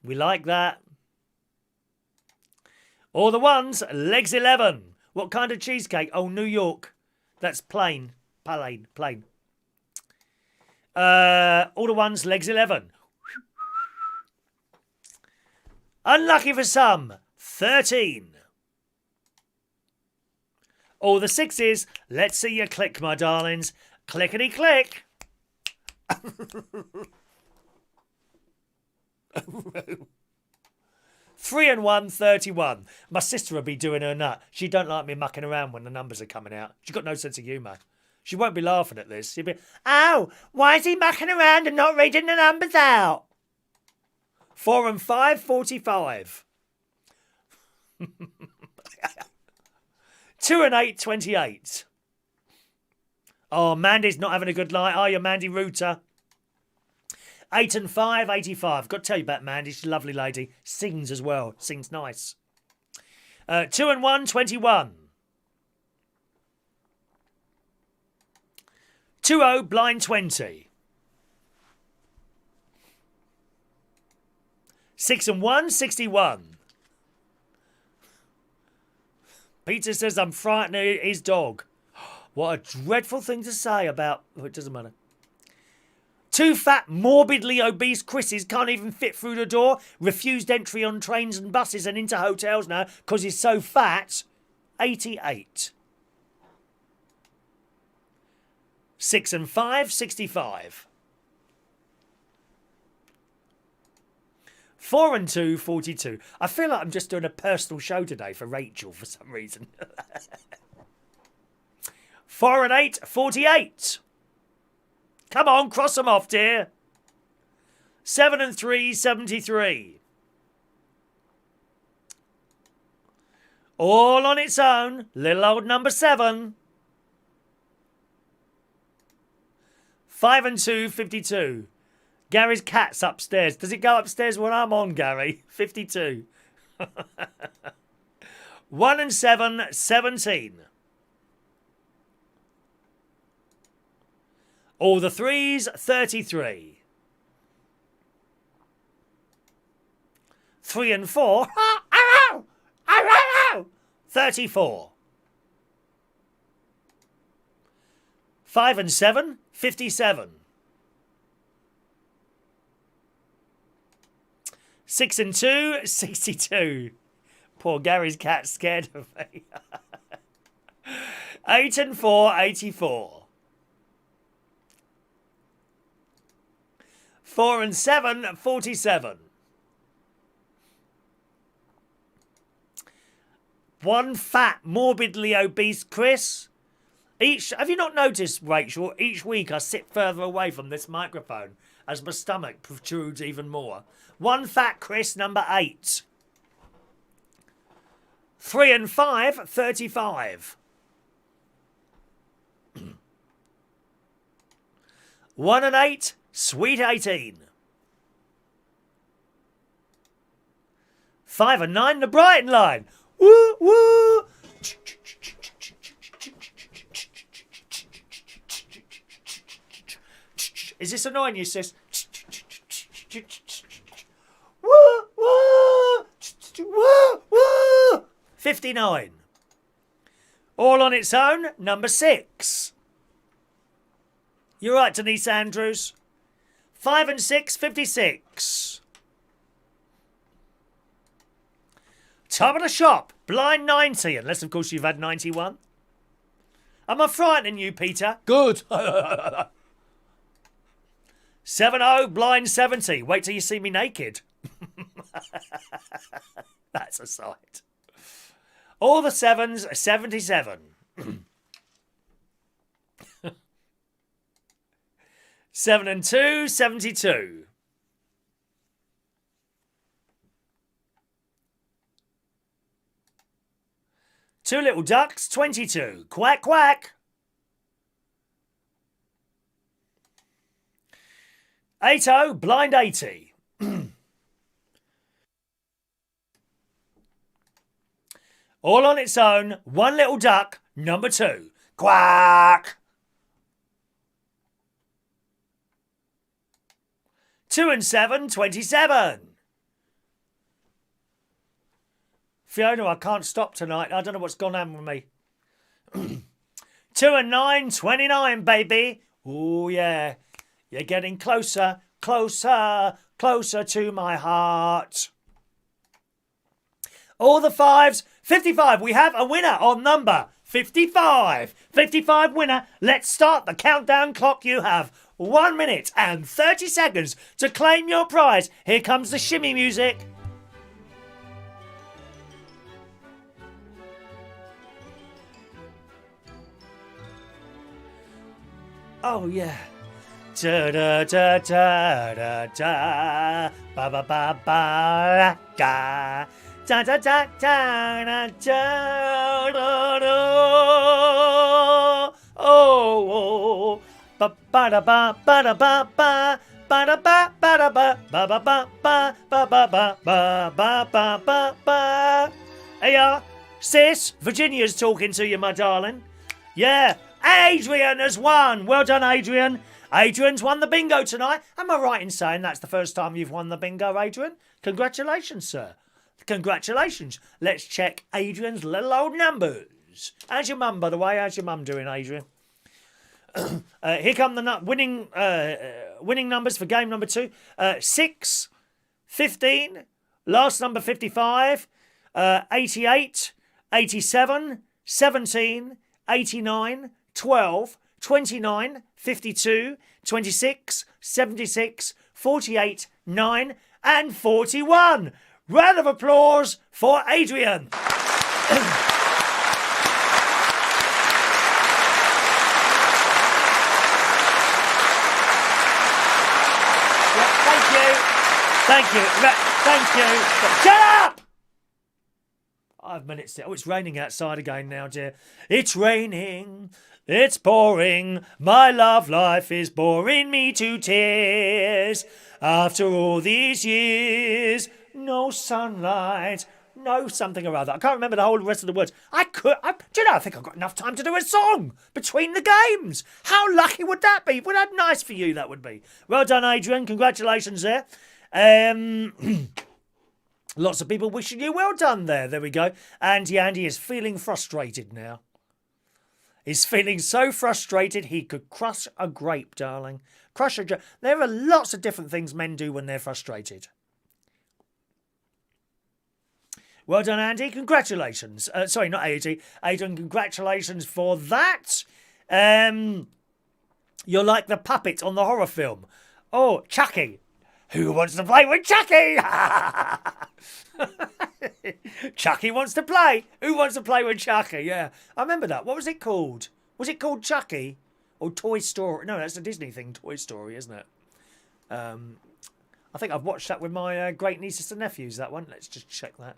We like that. All the ones, legs 11. What kind of cheesecake? Oh, New York. That's plain. Plain. All the ones, legs 11. Unlucky for some, 13. All the 6s, let's see you click, my darlings. Clickety click. 3 and 1, 31. My sister will be doing her nut. She don't like me mucking around when the numbers are coming out. She's got no sense of humour. She won't be laughing at this. She'll be, oh, why is he mucking around and not reading the numbers out? 4 and 5, 45. 2 and 8, 28. Oh, Mandy's not having a good night, are you, Mandy Rooter? 8 and 5, 85. Got to tell you about Mandy. She's a lovely lady. Sings as well. Sings nice. 2 and 1, 21. 2-0, blind 20. 6 and 1, 61. Peter says I'm frightening his dog. What a dreadful thing to say about... Oh, it doesn't matter. 2 fat, morbidly obese Chris's can't even fit through the door. Refused entry on trains and buses and into hotels now because he's so fat. 88. 6 and 5, 65. 4 and 2, 42. I feel like I'm just doing a personal show today for Rachel for some reason. 4 and 8, 48. Come on, cross them off, dear. 7 and 3, 73. All on its own, little old number 7. 5 and 2, 52. Gary's cat's upstairs. Does it go upstairs when I'm on, Gary? 52. 1 and 7, 17. All the 3s, 33. 3 and 4, 34. 5 and 7, 57. 6 and 2, 62. Poor Gary's cat's scared of me. 8 and 4, 84. 4 and 7, 47. 1 fat, morbidly obese Chris. Have you not noticed, Rachel, each week I sit further away from this microphone as my stomach protrudes even more. 1 fat Chris, number 8. 3 and 5, 35. 1 and 8, sweet 18. 5 and 9, the Brighton line. Woo, woo. Is this annoying you, sis? Woo, woo, woo, woo. 59. All on its own, number 6. You're right, Denise Andrews. 5 and 6, 56. Top of the shop, blind 90, unless of course you've had 91. Am I frightening you, Peter? Good. 7-0, blind 70. Wait till you see me naked. That's a sight. All the 7s, 77. 7 and 2, 72. 2 little ducks, 22. Quack, quack. 8-0, blind 80. All on its own, 1 little duck, number 2. Quack. 2 and 7, 27. Fiona, I can't stop tonight. I don't know what's gone on with me. 2 and 9, 29, baby. Oh, yeah. You're getting closer, closer, closer to my heart. All the 5s, 55. We have a winner on number 55. 55 winner. Let's start the countdown clock. You have 1 minute and 30 seconds to claim your prize. Here comes the shimmy music. Oh, yeah. Da da da da da da ba ba ba ba da da da da da da da da oh ba ba da ba ba da ba ba ba da ba ba da ba ba ba ba ba ba ba ba ba ba ba ba. Hey, sis, Virginia's talking to you, my darling. Yeah, Adrian has won. Well done, Adrian. Adrian's won the bingo tonight. Am I right in saying that's the first time you've won the bingo, Adrian? Congratulations, sir. Congratulations. Let's check Adrian's little old numbers. How's your mum, by the way? How's your mum doing, Adrian? Here come the winning numbers for game number 2. 6, 15, last number 55, 88, 87, 17, 89, 12, 29, 52, 26, 76, 48, 9 and 41. Round of applause for Adrian. Thank you. Shut up! 5 minutes. Oh, it's raining outside again now, dear. It's raining. It's pouring. My love life is boring me to tears. After all these years, no sunlight, no something or other. I can't remember the whole rest of the words. Do you know, I think I've got enough time to do a song between the games. How lucky would that be? Would that nice for you, that would be. Well done, Adrian. Congratulations there. Lots of people wishing you well done there. There we go. Andy is feeling frustrated now. He's feeling so frustrated he could crush a grape, darling. Crush a grape. There are lots of different things men do when they're frustrated. Well done, Andy. Congratulations. Sorry, not Andy. Adrian, congratulations for that. You're like the puppet on the horror film. Oh, Chucky. Who wants to play with Chucky? Chucky wants to play. Who wants to play with Chucky? Yeah, I remember that. What was it called? Was it called Chucky or Toy Story? No, that's a Disney thing, Toy Story, isn't it? I think I've watched that with my great nieces and nephews, that one. Let's just check that.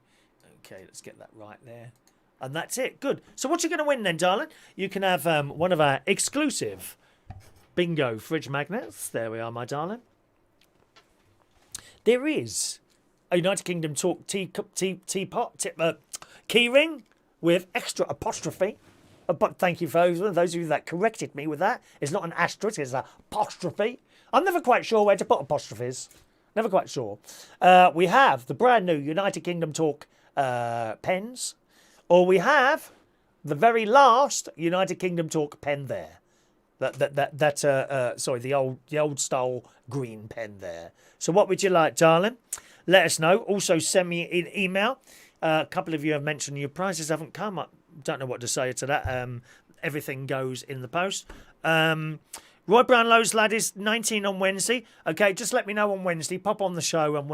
Okay, let's get that right there. And that's it. Good. So what you going to win then, darling? You can have one of our exclusive bingo fridge magnets. There we are, my darling. There is a United Kingdom Talk teapot keyring with extra apostrophe. But thank you for those of you that corrected me with that. It's not an asterisk, it's an apostrophe. I'm never quite sure where to put apostrophes. Never quite sure. We have the brand new United Kingdom Talk pens. Or we have the very last United Kingdom Talk pen there. Sorry, the old style green pen there. So what would you like, darling? Let us know. Also send me an email. A couple of you have mentioned your prices haven't come. I don't know what to say to that. Everything goes in the post. Roy Brownlow's lad is 19 on Wednesday. Okay, just let me know on Wednesday. Pop on the show on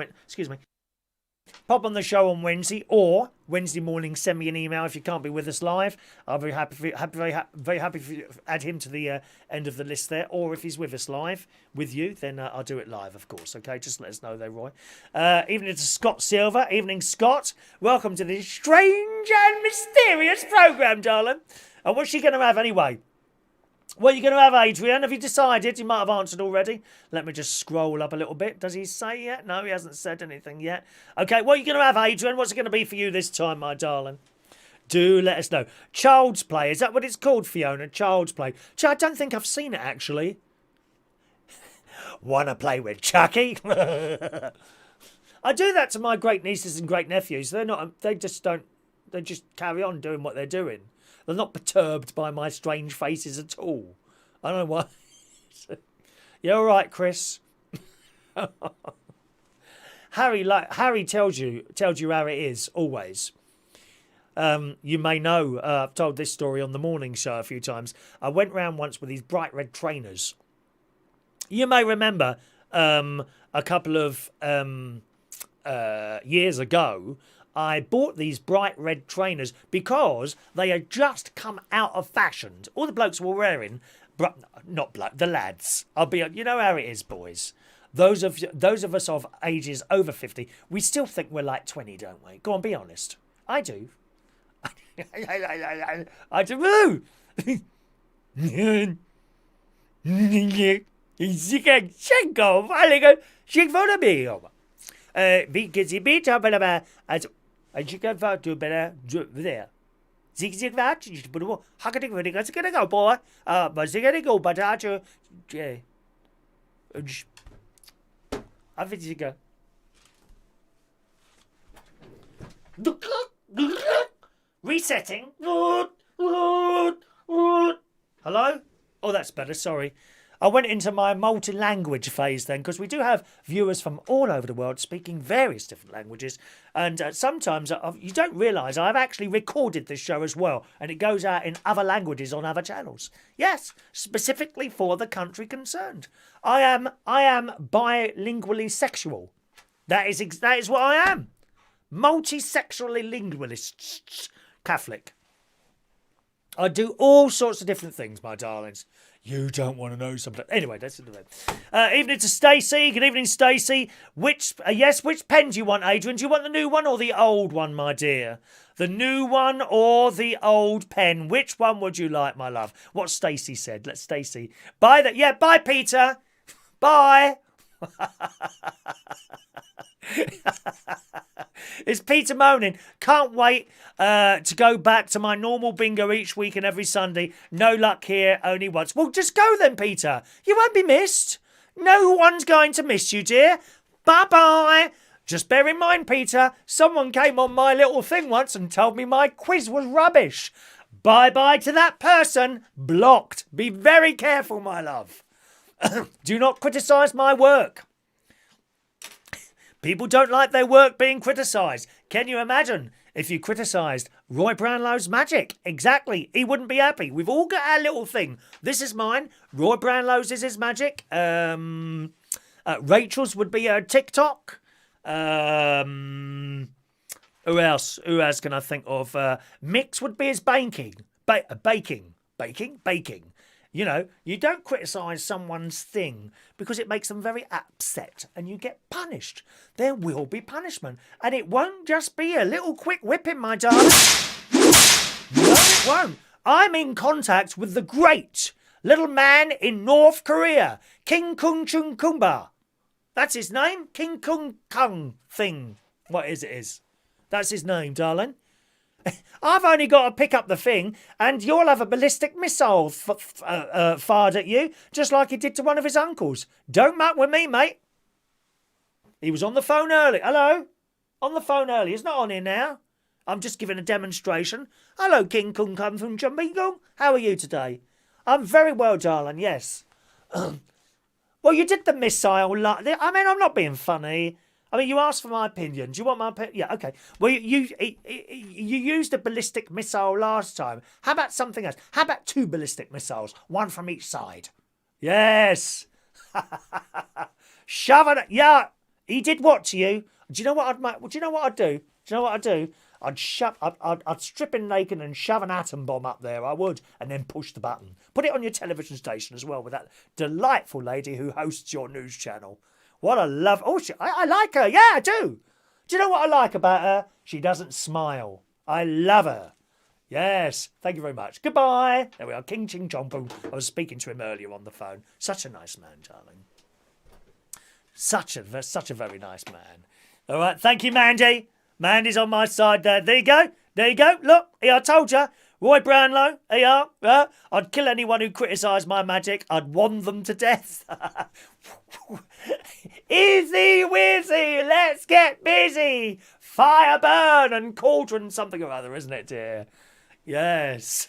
Pop on the show on Wednesday, or Wednesday morning send me an email if you can't be with us live. I'll be very happy to add him to the end of the list there. Or if he's with us live with you, then I'll do it live, of course. Okay, just let us know there, Roy. Evening to Scott Silver. Evening, Scott. Welcome to this strange and mysterious programme, darling. And what's she going to have anyway? What are you going to have, Adrian? Have you decided? You might have answered already. Let me just scroll up a little bit. Does he say yet? No, he hasn't said anything yet. Okay, what are you going to have, Adrian? What's it going to be for you this time, my darling? Do let us know. Child's Play. Is that what it's called, Fiona? Child's Play. I don't think I've seen it, actually. Want to play with Chucky? I do that to my great nieces and great nephews. They just carry on doing what they're doing. They're not perturbed by my strange faces at all. I don't know why. You're all right, Chris. Harry tells you how it is always. You may know, I've told this story on the morning show a few times. I went round once with these bright red trainers. You may remember a couple of years ago, I bought these bright red trainers because they had just come out of fashion. All the blokes were wearing, the lads. You know how it is, boys. Those of us of ages over 50, we still think we're like 20, don't we? Go on, be honest. I do. I do. Resetting. Hello? Oh, that's better. Sorry. I went into my multi-language phase then, because we do have viewers from all over the world speaking various different languages. And sometimes you don't realise I've actually recorded this show as well, and it goes out in other languages on other channels. Yes, specifically for the country concerned. I am bilingually sexual. That is what I am. Multisexually lingualist, Catholic. I do all sorts of different things, my darlings. You don't want to know something. Anyway, that's the way. Evening to Stacey. Good evening, Stacey. Which pen do you want, Adrian? Do you want the new one or the old one, my dear? The new one or the old pen? Which one would you like, my love? What Stacey said. Let's Stacey. Bye, bye, Peter. Bye. It's Peter moaning. Can't wait to go back to my normal bingo each week and every Sunday. No luck here, only once. Well, just go then, Peter. You won't be missed. No one's going to miss you, dear. Bye-bye. Just bear in mind, Peter, someone came on my little thing once and told me my quiz was rubbish. Bye-bye to that person. Blocked. Be very careful, my love. Do not criticise my work. People don't like their work being criticised. Can you imagine if you criticised Roy Brownlow's magic? Exactly. He wouldn't be happy. We've all got our little thing. This is mine. Roy Brownlow's is his magic. Rachel's would be her TikTok. Who else? Who else can I think of? Mick's would be his baking. Baking. You know, you don't criticise someone's thing because it makes them very upset and you get punished. There will be punishment. And it won't just be a little quick whipping, my darling. No, it won't. I'm in contact with the great little man in North Korea, King Kung Chung Kumba. That's his name? King Kung Kung thing. What is it? That's his name, darling. I've only got to pick up the thing and you'll have a ballistic missile fired at you, just like he did to one of his uncles. Don't muck with me, mate. He was on the phone early. Hello? On the phone early. He's not on here now. I'm just giving a demonstration. Hello, King Kung Kung from Jumbingung. How are you today? I'm very well, darling, yes. Well, you did the missile. I mean, I'm not being funny. I mean, you asked for my opinion. Do you want my opinion? Yeah, okay. Well, you used a ballistic missile last time. How about something else? How about 2 ballistic missiles, one from each side? Yes. Shove it. Yeah. He did what to you? Do you know what I'd do? I'd strip him naked and shove an atom bomb up there. I would, and then push the button. Put it on your television station as well with that delightful lady who hosts your news channel. What a love. Oh, I like her. Yeah, I do. Do you know what I like about her? She doesn't smile. I love her. Yes. Thank you very much. Goodbye. There we are. King Ching Chong Boom. I was speaking to him earlier on the phone. Such a nice man, darling. Such a very nice man. All right. Thank you, Mandy. Mandy's on my side there. There you go. Look. Here, I told you. Roy Brownlow, here you are. I'd kill anyone who criticised my magic. I'd wand them to death. Easy wizzy, let's get busy. Fire burn and cauldron something or other, isn't it, dear? Yes.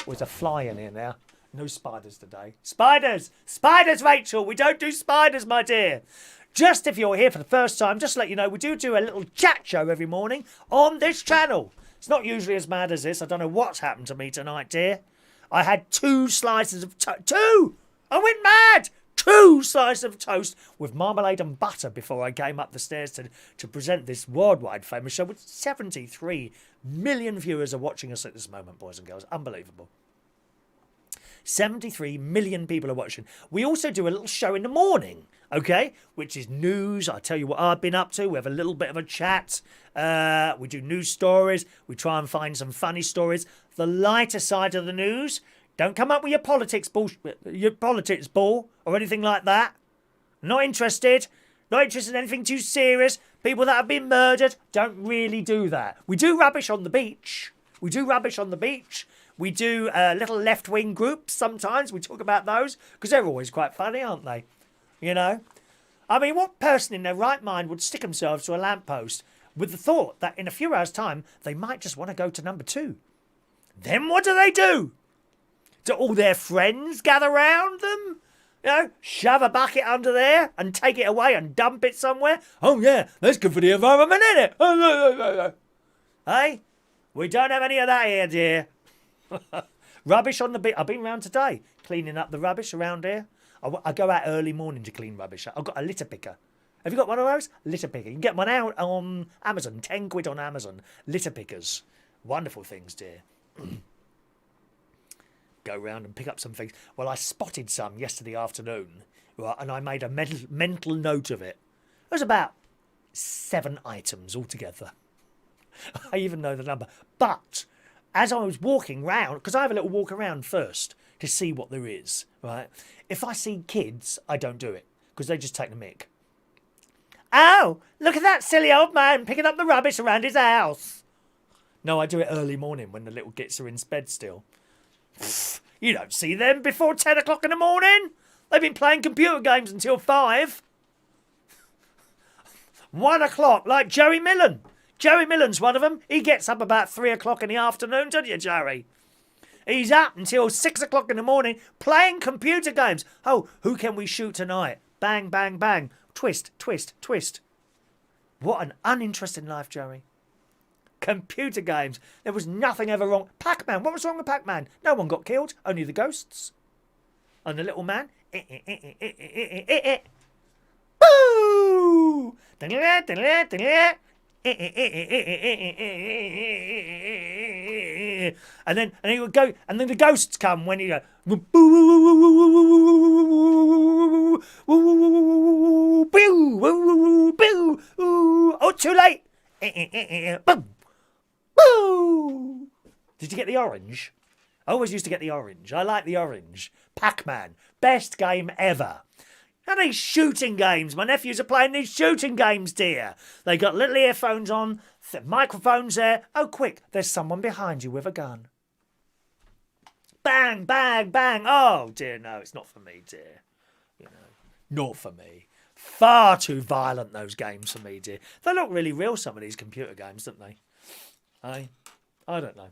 There's a fly in here now. No spiders today. Spiders, Rachel. We don't do spiders, my dear. Just if you're here for the first time, just to let you know, we do a little chat show every morning on this channel. It's not usually as bad as this. I don't know what's happened to me tonight, dear. I had 2 slices of toast. 2! I went mad! 2 slices of toast with marmalade and butter before I came up the stairs to present this worldwide famous show with 73 million viewers are watching us at this moment, boys and girls. Unbelievable. 73 million people are watching. We also do a little show in the morning, okay, which is news. I tell you what I've been up to. We have a little bit of a chat. We do news stories. We try and find some funny stories. The lighter side of the news. Don't come up with your politics ball or anything like that. Not interested. Not interested in anything too serious. People that have been murdered. Don't really do that. We do rubbish on the beach. We do little left-wing groups sometimes. We talk about those because they're always quite funny, aren't they? You know? I mean, what person in their right mind would stick themselves to a lamppost with the thought that in a few hours' time they might just want to go to number 2? Then what do? Do all their friends gather round them? You know, shove a bucket under there and take it away and dump it somewhere? Oh, yeah, that's good for the environment, isn't it? Hey? We don't have any of that here, dear. Rubbish on the beach. I've been round today cleaning up the rubbish around here. I go out early morning to clean rubbish. I've got a litter picker. Have you got one of those? Litter picker. You can get one out on Amazon. 10 quid on Amazon. Litter pickers. Wonderful things, dear. Go round and pick up some things. Well, I spotted some yesterday afternoon, right, and I made a mental note of it. It was about 7 items altogether. I even know the number. But as I was walking round, because I have a little walk around first to see what there is, right? If I see kids, I don't do it because they just take the mick. Oh, look at that silly old man picking up the rubbish around his house. No, I do it early morning when the little gits are in bed still. You don't see them before 10 o'clock in the morning. They've been playing computer games until 5. 1 o'clock, like Joey Millen. Joey Millen's one of them. He gets up about 3 o'clock in the afternoon, doesn't you, Joey? He's up until 6 o'clock in the morning playing computer games. Oh, who can we shoot tonight? Bang, bang, bang. Twist, twist, twist. What an uninteresting life, Joey. Computer games. There was nothing ever wrong. Pac-Man. What was wrong with Pac-Man? No one got killed. Only the ghosts. And the little man. Boo! And he would go, and then the ghosts come when he go. Boo! Oh, too late. Boom! Boo! Did you get the orange? I always used to get the orange. I like the orange. Pac-Man. Best game ever. And these shooting games. My nephews are playing these shooting games, dear. They got little earphones on, microphones there. Oh, quick, there's someone behind you with a gun. Bang, bang, bang. Oh, dear, no, it's not for me, dear. You know, not for me. Far too violent, those games, for me, dear. They look really real, some of these computer games, don't they? I don't know.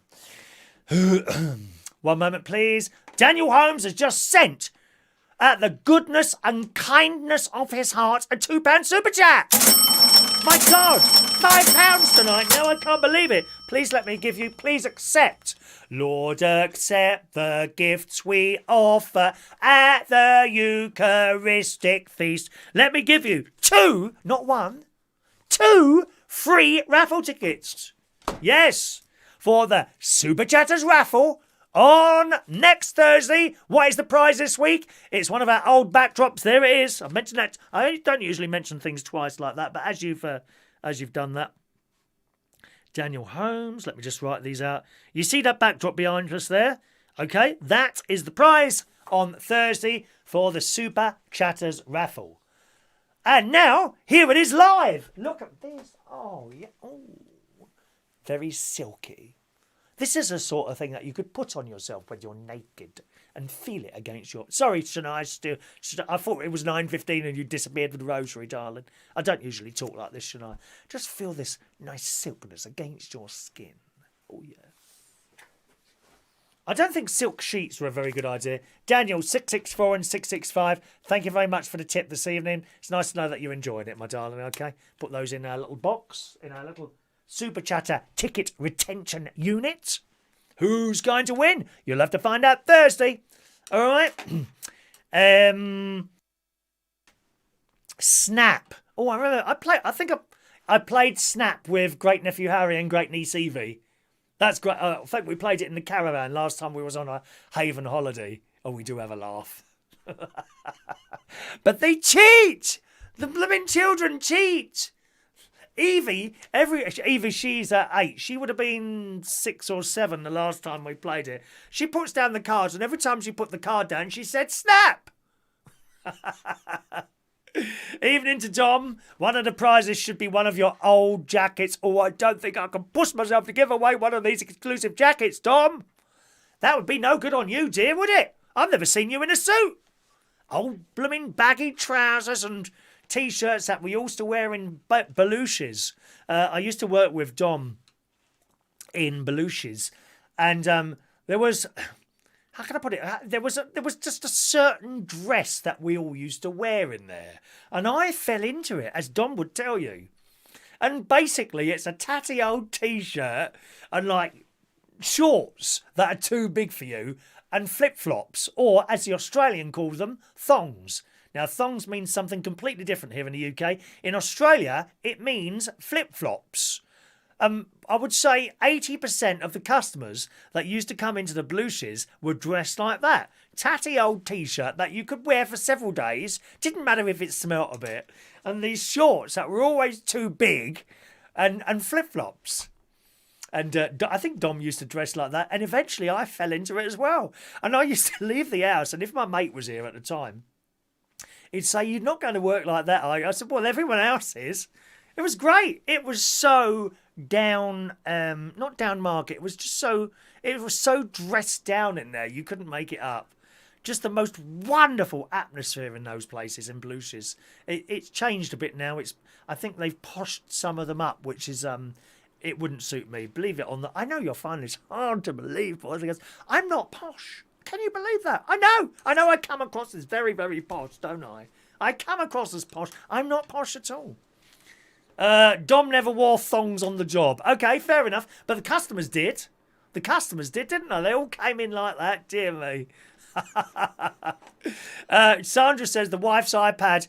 One moment, please. Daniel Holmes has just sent, at the goodness and kindness of his heart, a £2 super chat. My God, £5 tonight. Now I can't believe it. Please let me give you, please accept. Lord, accept the gifts we offer at the Eucharistic feast. Let me give you 2, not 1, 2 free raffle tickets. Yes, for the Super Chatters raffle on next Thursday. What is the prize this week? It's one of our old backdrops. There it is. I've mentioned that. I don't usually mention things twice like that, but as you've done that. Daniel Holmes. Let me just write these out. You see that backdrop behind us there? Okay, that is the prize on Thursday for the Super Chatters raffle. And now, here it is live. Look at this. Oh, yeah. Oh, very silky. This is the sort of thing that you could put on yourself when you're naked and feel it against your... Sorry, Shania, I thought it was 9:15 and you disappeared with the rosary, darling. I don't usually talk like this, Shania. Just feel this nice silkiness against your skin. Oh, yeah. I don't think silk sheets were a very good idea. Daniel, 664 and 665, thank you very much for the tip this evening. It's nice to know that you're enjoying it, my darling, okay? Put those in our little box, in our little Super Chatter ticket retention unit. Who's going to win? You'll have to find out Thursday. All right. Snap. Oh, I remember. I played Snap with great nephew Harry and great niece Evie. That's great. I think we played it in the caravan last time we was on a Haven holiday. Oh, we do have a laugh. But they cheat. The blooming children cheat. Evie, she's 8. She would have been 6 or 7 the last time we played it. She puts down the cards, and every time she put the card down, she said, snap! Evening to Dom. One of the prizes should be one of your old jackets. Oh, I don't think I can push myself to give away one of these exclusive jackets, Dom. That would be no good on you, dear, would it? I've never seen you in a suit. Old blooming baggy trousers and T-shirts that we used to wear in Belushes. I used to work with Dom in Belushes, and there was, how can I put it? There was just a certain dress that we all used to wear in there, and I fell into it, as Dom would tell you. And basically, it's a tatty old T-shirt and like shorts that are too big for you, and flip-flops, or as the Australian calls them, thongs. Now, thongs means something completely different here in the UK. In Australia, it means flip-flops. I would say 80% of the customers that used to come into the Belushes were dressed like that. Tatty old T-shirt that you could wear for several days. Didn't matter if it smelt a bit. And these shorts that were always too big, and flip-flops. And I think Dom used to dress like that. And eventually I fell into it as well. And I used to leave the house. And if my mate was here at the time, he'd say, you're not going to work like that, are you? I said, well, everyone else is. It was great. It was so down, not down market. It was so dressed down in there. You couldn't make it up. Just the most wonderful atmosphere in those places in Belushes. It's changed a bit now. I think they've poshed some of them up, which is... it wouldn't suit me. Believe it or not. I know you'll find this hard to believe, boys. Because I'm not posh. Can you believe that? I know I come across as very, very posh, don't I? I come across as posh. I'm not posh at all. Dom never wore thongs on the job. Okay, fair enough. But the customers did. The customers did, didn't they? They all came in like that. Dear me. Sandra says the wife's iPad...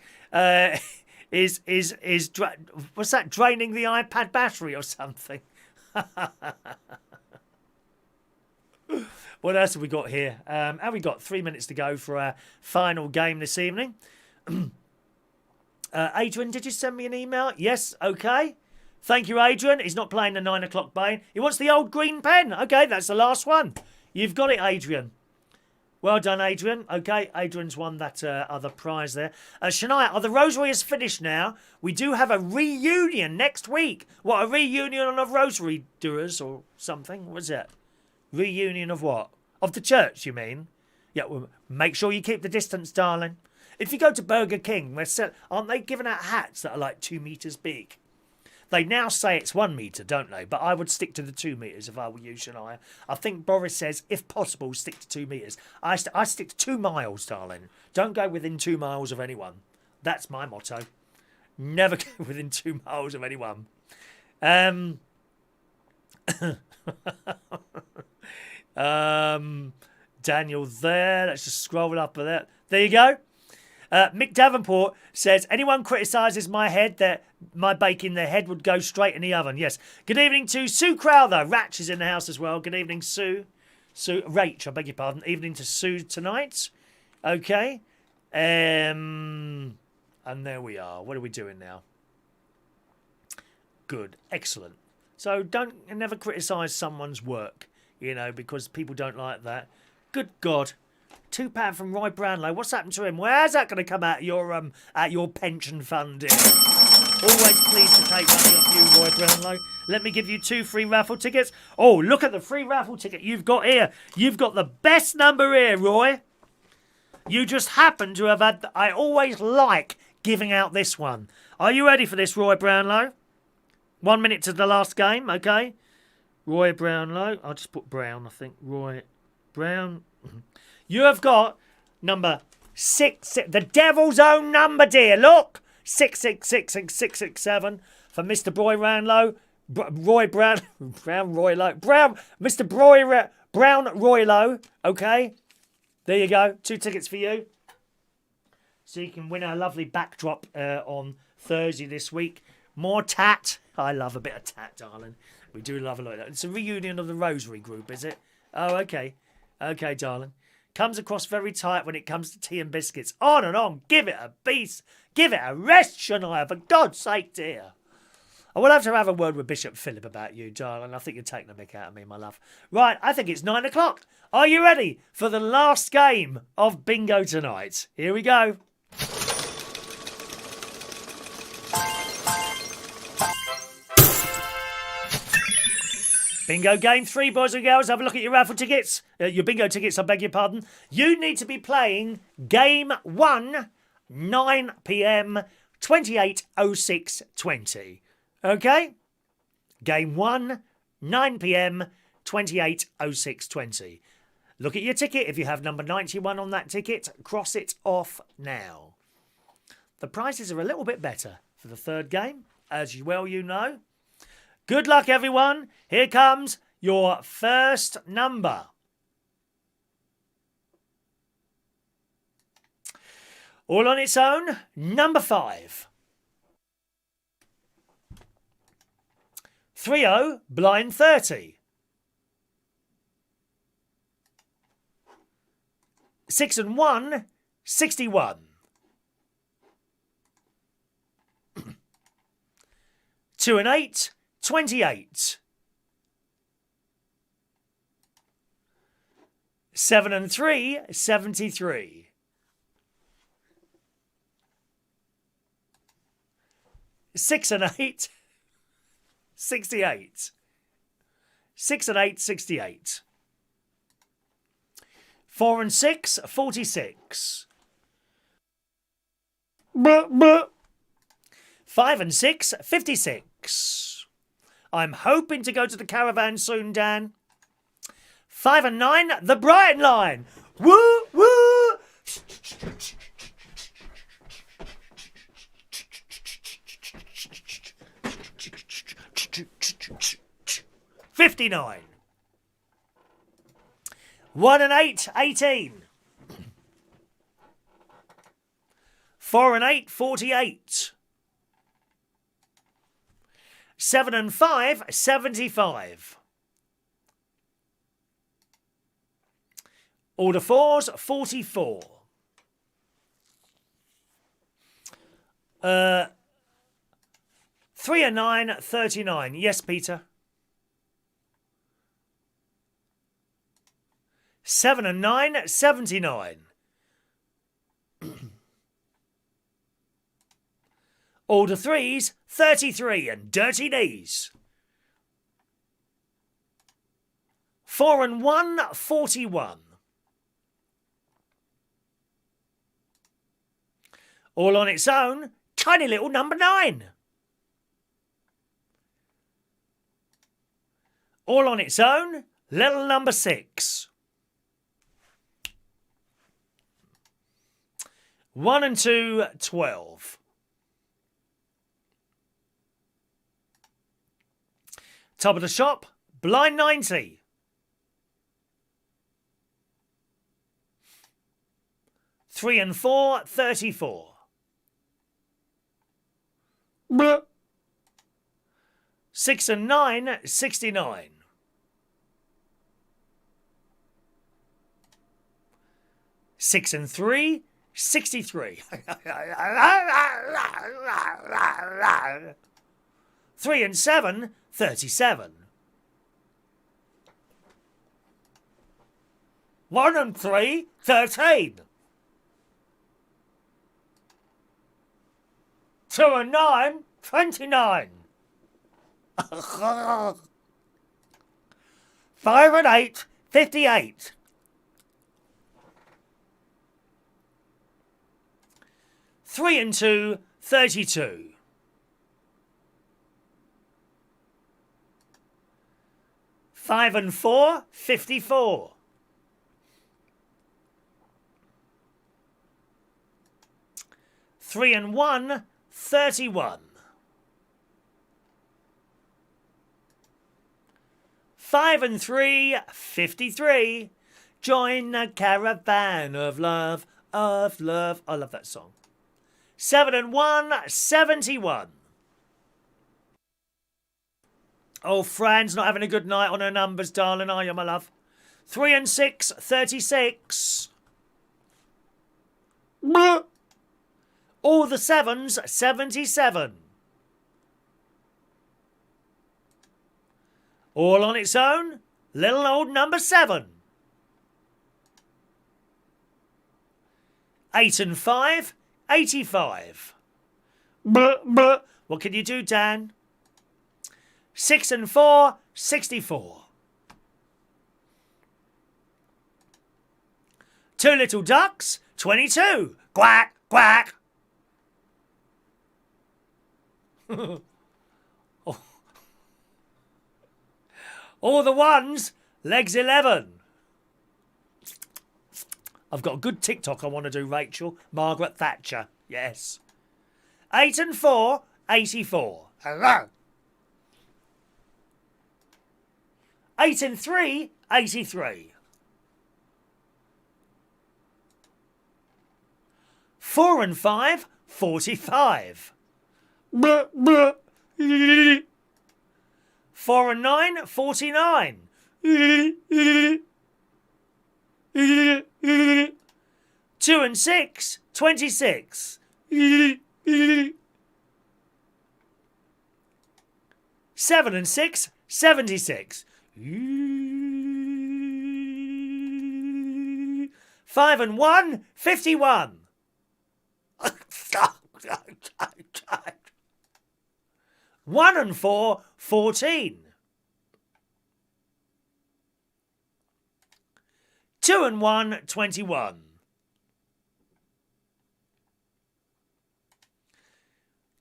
what's that, draining the iPad battery or something? What else have we got here? Have we got 3 minutes to go for our final game this evening? Adrian, did you send me an email? Yes, okay. Thank you, Adrian. He's not playing the 9 o'clock Bane. He wants the old green pen. Okay, that's the last one. You've got it, Adrian. Well done, Adrian. Okay, Adrian's won that other prize there. Shania, the Rosary is finished now. We do have a reunion next week. What, a reunion of Rosary doers or something? What's that? Reunion of what? Of the church, you mean? Yeah, well, make sure you keep the distance, darling. If you go to Burger King, aren't they giving out hats that are like 2 metres big? They now say it's 1 metre, don't they? But I would stick to the 2 metres if I were you, Shania. I think Boris says, if possible, stick to 2 metres. I stick to 2 miles, darling. Don't go within 2 miles of anyone. That's my motto. Never go within 2 miles of anyone. Daniel there. Let's just scroll up a there. There you go. Mick Davenport says, anyone criticises my head, that my bake in their head would go straight in the oven. Yes. Good evening to Sue Crowther. Ratch is in the house as well. Good evening, Sue. Rach, I beg your pardon. Evening to Sue tonight. Okay. And there we are. What are we doing now? Good. Excellent. So never criticise someone's work, because people don't like that. Good God. £2 from Roy Brownlow. What's happened to him? Where's that going to come out at your pension fund, dear? Always pleased to take money off you, Roy Brownlow. Let me give you 2 free raffle tickets. Oh, look at the free raffle ticket you've got here. You've got the best number here, Roy. You just happen to have had... I always like giving out this one. Are you ready for this, Roy Brownlow? 1 minute to the last game, okay? Roy Brownlow. I'll just put Brown, I think. Roy Brown... You have got number 6, the devil's own number, dear. Look, 6666667 for Mr. Roy Brownlow. Roy Brown, Brown Roy Lowe, Brown, Mr. Brown Roy Lowe. Okay, there you go. 2 tickets for you, so you can win a lovely backdrop on Thursday this week. More tat. I love a bit of tat, darling. We do love a lot of that. It's a reunion of the Rosary Group, is it? Oh, okay. Okay, darling. Comes across very tight when it comes to tea and biscuits. On and on. Give it a beast. Give it a rest, Shania. For God's sake, dear. I will have to have a word with Bishop Philip about you, darling. I think you're taking the mick out of me, my love. Right, I think it's 9 o'clock. Are you ready for the last game of bingo tonight? Here we go. Bingo game 3, boys and girls. Have a look at your raffle tickets. Your bingo tickets, I beg your pardon. You need to be playing game 1, 9 p.m, 28:06:20. Okay? Game 1, 9 p.m, 28:06:20. Look at your ticket. If you have number 91 on that ticket, cross it off now. The prices are a little bit better for the third game, as well you know. Good luck, everyone. Here comes your first number. All on its own, number 5. 30, blind 30. 6 and 1, 61. 2 and 8, 28. 7 and 3, 73. 6 and 8, 68. 6 and 8, 68. 4 and 6, 46. 5 and 6, 56. I'm hoping to go to the caravan soon, Dan. 5 and 9, the Brighton line. Woo, woo. 59. 1 and 8, 18. 4 and 8, 48. 7 and 5, 75. Order 4's 44. 3 and 9, 39. Yes, Peter. 7 and 9, 79. Order 3's 33 and dirty knees. 4 and 1, 41. All on its own, tiny little number 9. All on its own, little number 6. 1 and 2, 12. Top of the shop, blind 90. 3 and 4, 34. 6 and 9, 69. 6 and 3, 63. 3 and 7, 37. 1 and 3, 13. 2 and 9, 29. 5 and 8, 58. 3 and 2, 32. 5 and 4, 54. 3 and 1, 31. 5 and 3, 53. Join the caravan of love, of love. I love that song. 7 and 1, 71. Oh, Fran's not having a good night on her numbers, darling, are you, my love? 3 and 6, 36. All the 7s, 77. All on its own, little old number 7. 8 and 5, 85. What can you do, Dan? 6 and 4, 64. 2 little ducks, 22. Quack, quack. All the ones, legs 11. I've got a good TikTok I want to do, Rachel. Margaret Thatcher, yes. 8 and 4, 84. Hello. 8 and 3, 83. 4 and 5, 45. 4 and 9, 49. 2 and 6, 26. 7 and 6, 76. 5 and 1, 51. 1 and 4, 14. 2 and 1, 21.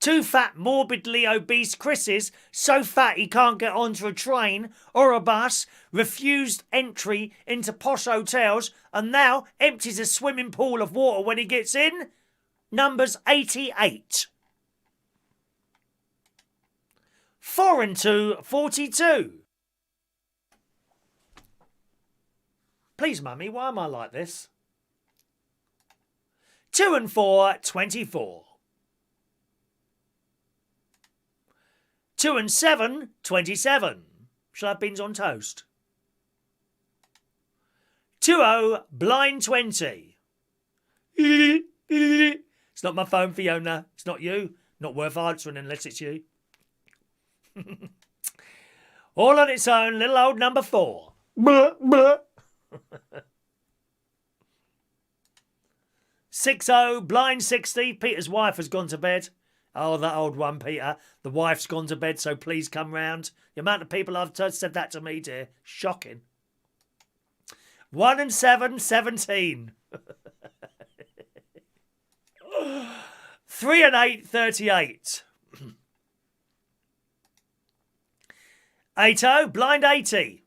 2 fat, morbidly obese Chris's, so fat he can't get onto a train or a bus, refused entry into posh hotels, and now empties a swimming pool of water when he gets in. Numbers 88. 4 and 2, 42. Please, Mummy, why am I like this? 2 and 4, 24. 2 and 7, 27. Shall I have beans on toast? 2-0, blind 20. It's not my phone, Fiona. It's not you. Not worth answering unless it's you. All on its own, little old number 4. 6-0, blind 60. Peter's wife has gone to bed. Oh, that old one, Peter. The wife's gone to bed, so please come round. The amount of people I've said that to me, dear. Shocking. 1 and 7, 17. 3 and 8, 38. 8-0, blind 80.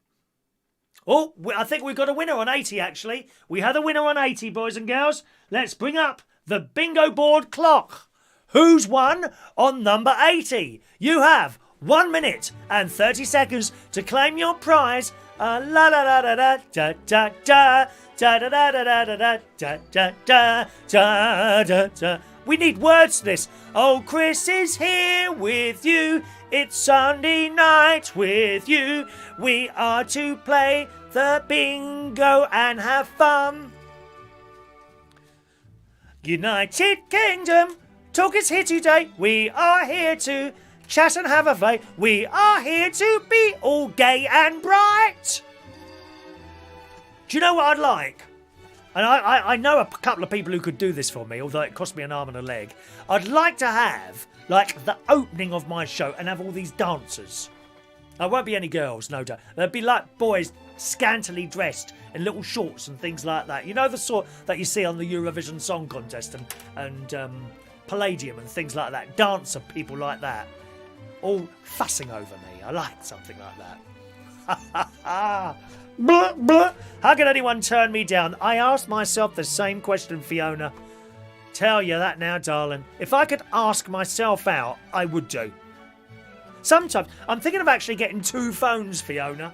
Oh, I think we've got a winner on 80, actually. We had a winner on 80, boys and girls. Let's bring up the bingo board clock. Who's won on number 80? You have 1 minute and 30 seconds to claim your prize. La la la da da da da da da da da da da da da da da da da. We need words to this. Oh, Chris is here with you. It's Sunday night with you. We are to play the bingo and have fun. United Kingdom, talk is here today. We are here to chat and have a play. We are here to be all gay and bright. Do you know what I'd like? And I know a couple of people who could do this for me, although it cost me an arm and a leg. I'd like to have, like, the opening of my show and have all these dancers. There won't be any girls, no doubt. There'll be, like, boys scantily dressed in little shorts and things like that. You know, the sort that you see on the Eurovision Song Contest and Palladium and things like that. Dancer people like that. All fussing over me. I like something like that. Ha ha ha. Blah, blah. How can anyone turn me down? I asked myself the same question, Fiona. Tell you that now, darling. If I could ask myself out, I would do. Sometimes I'm thinking of actually getting 2 phones, Fiona.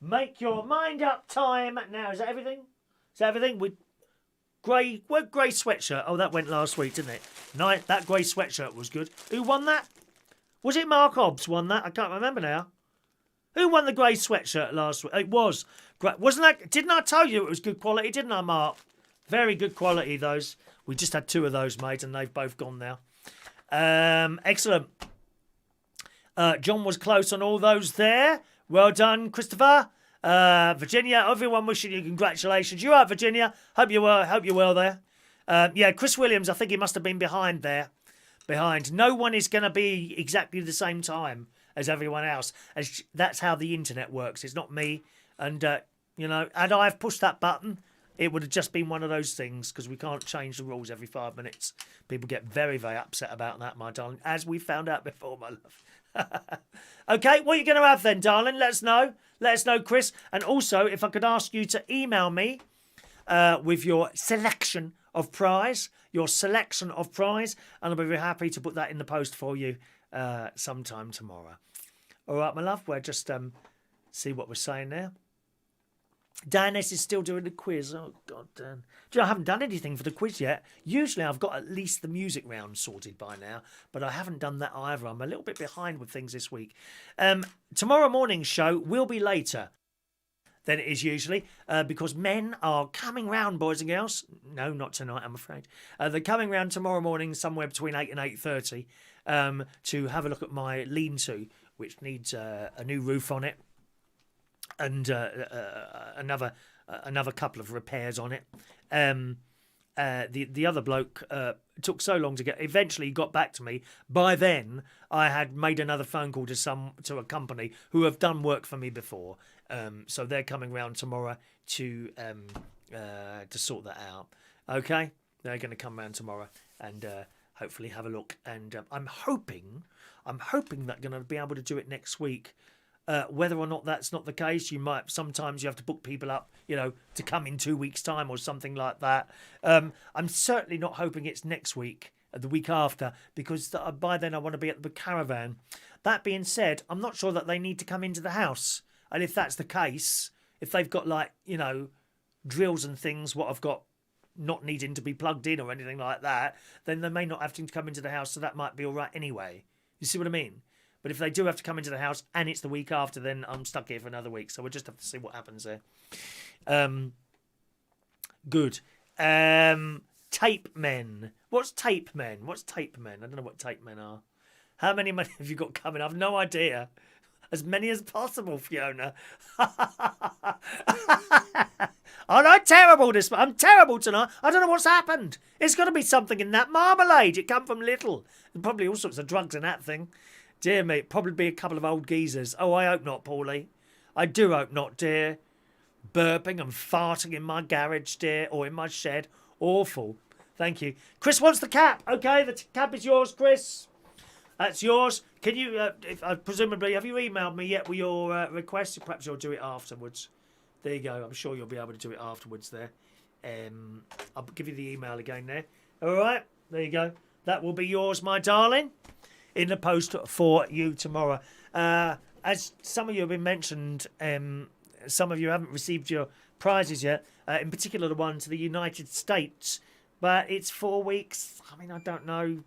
Make your mind up time now. Is that everything? Is that everything? With grey sweatshirt. Oh, that went last week, didn't it? No, that grey sweatshirt was good. Who won that? Was it Mark Hobbs won that? I can't remember now. Who won the grey sweatshirt last week? It was. Wasn't that? Didn't I tell you it was good quality? Didn't I, Mark? Very good quality, those. We just had 2 of those made, and they've both gone now. Excellent. John was close on all those there. Well done, Christopher. Virginia, everyone wishing you congratulations. You are, Virginia. Hope you're well there. Yeah, Chris Williams, I think he must have been behind there. Behind. No one is going to be exactly the same time as everyone else. That's how the internet works. It's not me. And, had I have pushed that button, it would have just been one of those things, because we can't change the rules every 5 minutes. People get very, very upset about that, my darling, as we found out before, my love. Okay, what are you going to have then, darling? Let us know. Let us know, Chris. And also, if I could ask you to email me with your selection of prize, and I'll be very happy to put that in the post for you sometime tomorrow. All right, my love, we'll just see what we're saying there. Dan S is still doing the quiz. Oh, God, Dan. Do you know, I haven't done anything for the quiz yet. Usually I've got at least the music round sorted by now, but I haven't done that either. I'm a little bit behind with things this week. Tomorrow morning's show will be later than it is usually, because men are coming round, boys and girls. No, not tonight, I'm afraid. They're coming round tomorrow morning, somewhere between 8 and 8:30, to have a look at my lean-to, which needs a new roof on it, and another couple of repairs on it. The other bloke took so long to get. Eventually, he got back to me. By then, I had made another phone call to a company who have done work for me before. So they're coming round tomorrow to sort that out. Okay, they're going to come round tomorrow and hopefully have a look. And I'm hoping that going to be able to do it next week. Whether or not that's not the case, sometimes you have to book people up, to come in 2 weeks' time or something like that. I'm certainly not hoping it's next week, the week after, because by then I want to be at the caravan. That being said, I'm not sure that they need to come into the house. And if that's the case, if they've got drills and things, what I've got not needing to be plugged in or anything like that, then they may not have to come into the house, so that might be all right anyway. You see what I mean? But if they do have to come into the house and it's the week after, then I'm stuck here for another week. So we'll just have to see what happens there. Good. Tape men. What's tape men? I don't know what tape men are. How many men have you got coming? I've no idea. As many as possible, Fiona. I'm terrible tonight. I don't know what's happened. It's got to be something in that marmalade. It come from Little. There's probably all sorts of drugs in that thing. Dear me, probably be a couple of old geezers. Oh, I hope not, Paulie. I do hope not, dear. Burping and farting in my garage, dear, or in my shed. Awful. Thank you. Chris wants the cap. Okay, the cap is yours, Chris. That's yours. Can you, presumably, have you emailed me yet with your request? Perhaps you'll do it afterwards. There you go. I'm sure you'll be able to do it afterwards there. I'll give you the email again there. All right. There you go. That will be yours, my darling, in the post for you tomorrow. As some of you have been mentioned, some of you haven't received your prizes yet, in particular the one to the United States. But it's 4 weeks. I mean, I don't know.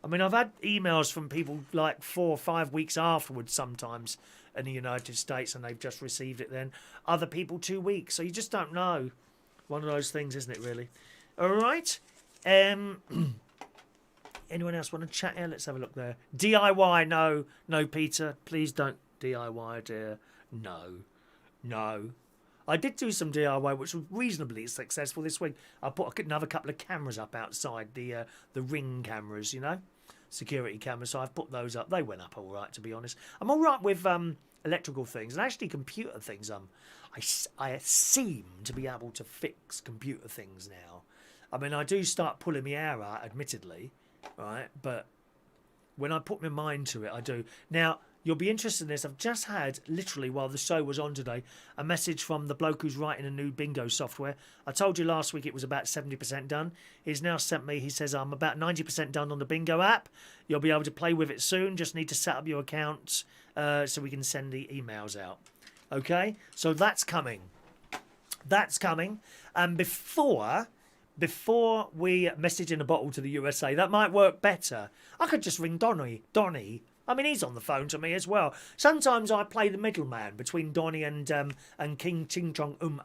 I've had emails from people 4 or 5 weeks afterwards sometimes in the United States, and they've just received it then. Other people 2 weeks. So you just don't know. One of those things, isn't it, really? All right. Anyone else want to chat here? Let's have a look there. DIY, no, Peter. Please don't DIY, dear. No. I did do some DIY, which was reasonably successful this week. I put another couple of cameras up outside, the Ring cameras, security cameras. So I've put those up. They went up all right, to be honest. I'm all right with electrical things and actually computer things. I seem to be able to fix computer things now. I do start pulling my hair out, admittedly. Right, but when I put my mind to it, I do. Now, you'll be interested in this. I've just had, literally while the show was on today, a message from the bloke who's writing a new bingo software. I told you last week it was about 70% done. He's now sent me, he says, I'm about 90% done on the bingo app. You'll be able to play with it soon. Just need to set up your account so we can send the emails out. Okay, so that's coming. That's coming. And before we message in a bottle to the USA, that might work better. I could just ring Donny. I mean, he's on the phone to me as well. Sometimes I play the middleman between Donny and King Ching Chong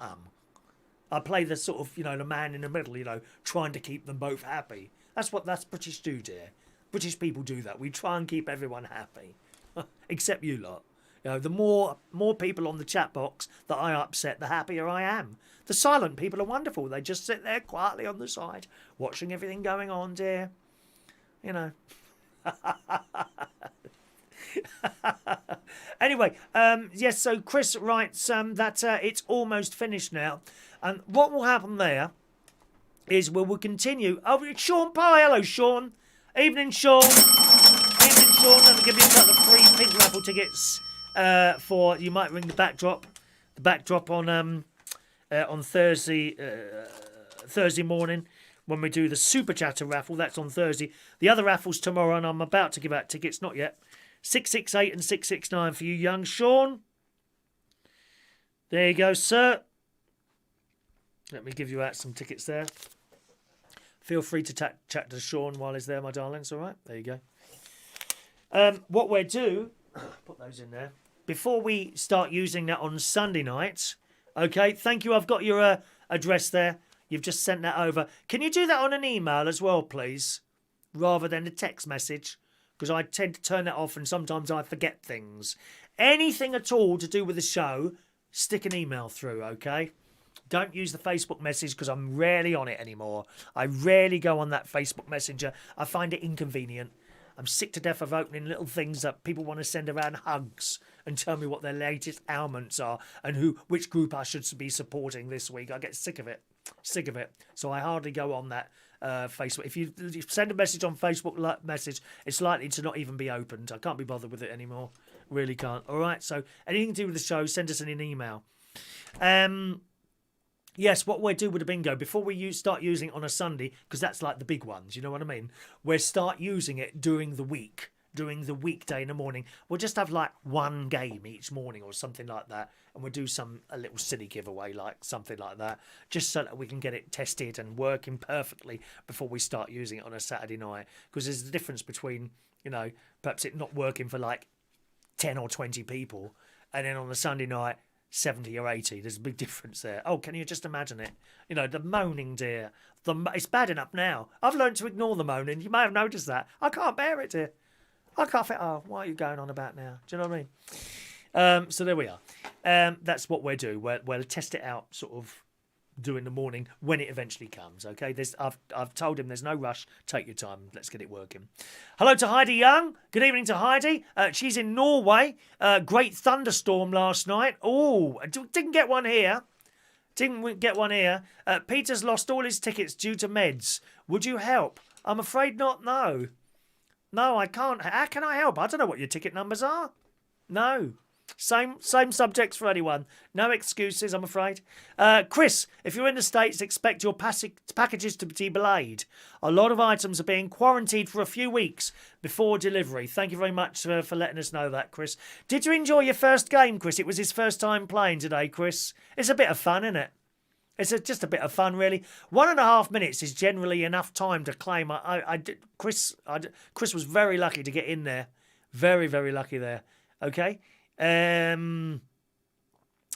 I play the sort of, the man in the middle, trying to keep them both happy. That's British do, dear. British people do that. We try and keep everyone happy. Except you lot. The more people on the chat box that I upset, the happier I am. The silent people are wonderful. They just sit there quietly on the side, watching everything going on, dear. Anyway, yes, so Chris writes that it's almost finished now. And what will happen there is we'll continue. Oh, it's Sean Pye. Hello, Sean. Evening, Sean. Evening, Sean. Let me give you a couple of free pink raffle tickets for, you might ring the backdrop. The backdrop on Thursday morning when we do the Super Chatter raffle. That's on Thursday. The other raffle's tomorrow, and I'm about to give out tickets. Not yet. 668 and 669 for you, young Sean. There you go, sir. Let me give you out some tickets there. Feel free to chat to Sean while he's there, my darlings. All right, there you go. What we'll do, put those in there, before we start using that on Sunday night. Okay, thank you. I've got your address there. You've just sent that over. Can you do that on an email as well, please, rather than a text message? Because I tend to turn that off and sometimes I forget things. Anything at all to do with the show, stick an email through, okay? Don't use the Facebook message because I'm rarely on it anymore. I rarely go on that Facebook Messenger. I find it inconvenient. I'm sick to death of opening little things that people want to send around hugs and tell me what their latest ailments are and which group I should be supporting this week. I get sick of it. So I hardly go on that Facebook. If you send a message on Facebook message, it's likely to not even be opened. I can't be bothered with it anymore. Really can't. All right. So anything to do with the show, send us an email. Yes, what we'll do with the bingo, before we start using it on a Sunday, because that's like the big ones, you know what I mean? We'll start using it during the week, during the weekday in the morning. We'll just have like one game each morning or something like that. And we'll do a little silly giveaway, like something like that, just so that we can get it tested and working perfectly before we start using it on a Saturday night. Because there's a difference between, perhaps it not working for like 10 or 20 people, and then on a Sunday night, 70 or 80. There's a big difference there. Oh, can you just imagine it? The moaning, dear. It's bad enough now. I've learned to ignore the moaning. You may have noticed that. I can't bear it, dear. I can't think, what are you going on about now? Do you know what I mean? So there we are. That's what we'll do. We'll test it out sort of during the morning when it eventually comes, okay? I've told him there's no rush. Take your time. Let's get it working. Hello to Heidi Young. Good evening to Heidi. She's in Norway. Great thunderstorm last night. Oh, didn't get one here. Peter's lost all his tickets due to meds. Would you help? I'm afraid not, no. No, I can't. How can I help? I don't know what your ticket numbers are. No. Same subjects for anyone. No excuses, I'm afraid. Chris, if you're in the States, expect your packages to be delayed. A lot of items are being quarantined for a few weeks before delivery. Thank you very much for letting us know that, Chris. Did you enjoy your first game, Chris? It was his first time playing today, Chris. It's a bit of fun, isn't it? It's just a bit of fun, really. 1.5 minutes is generally enough time to claim. Chris was very lucky to get in there. Very, very lucky there. Okay? John's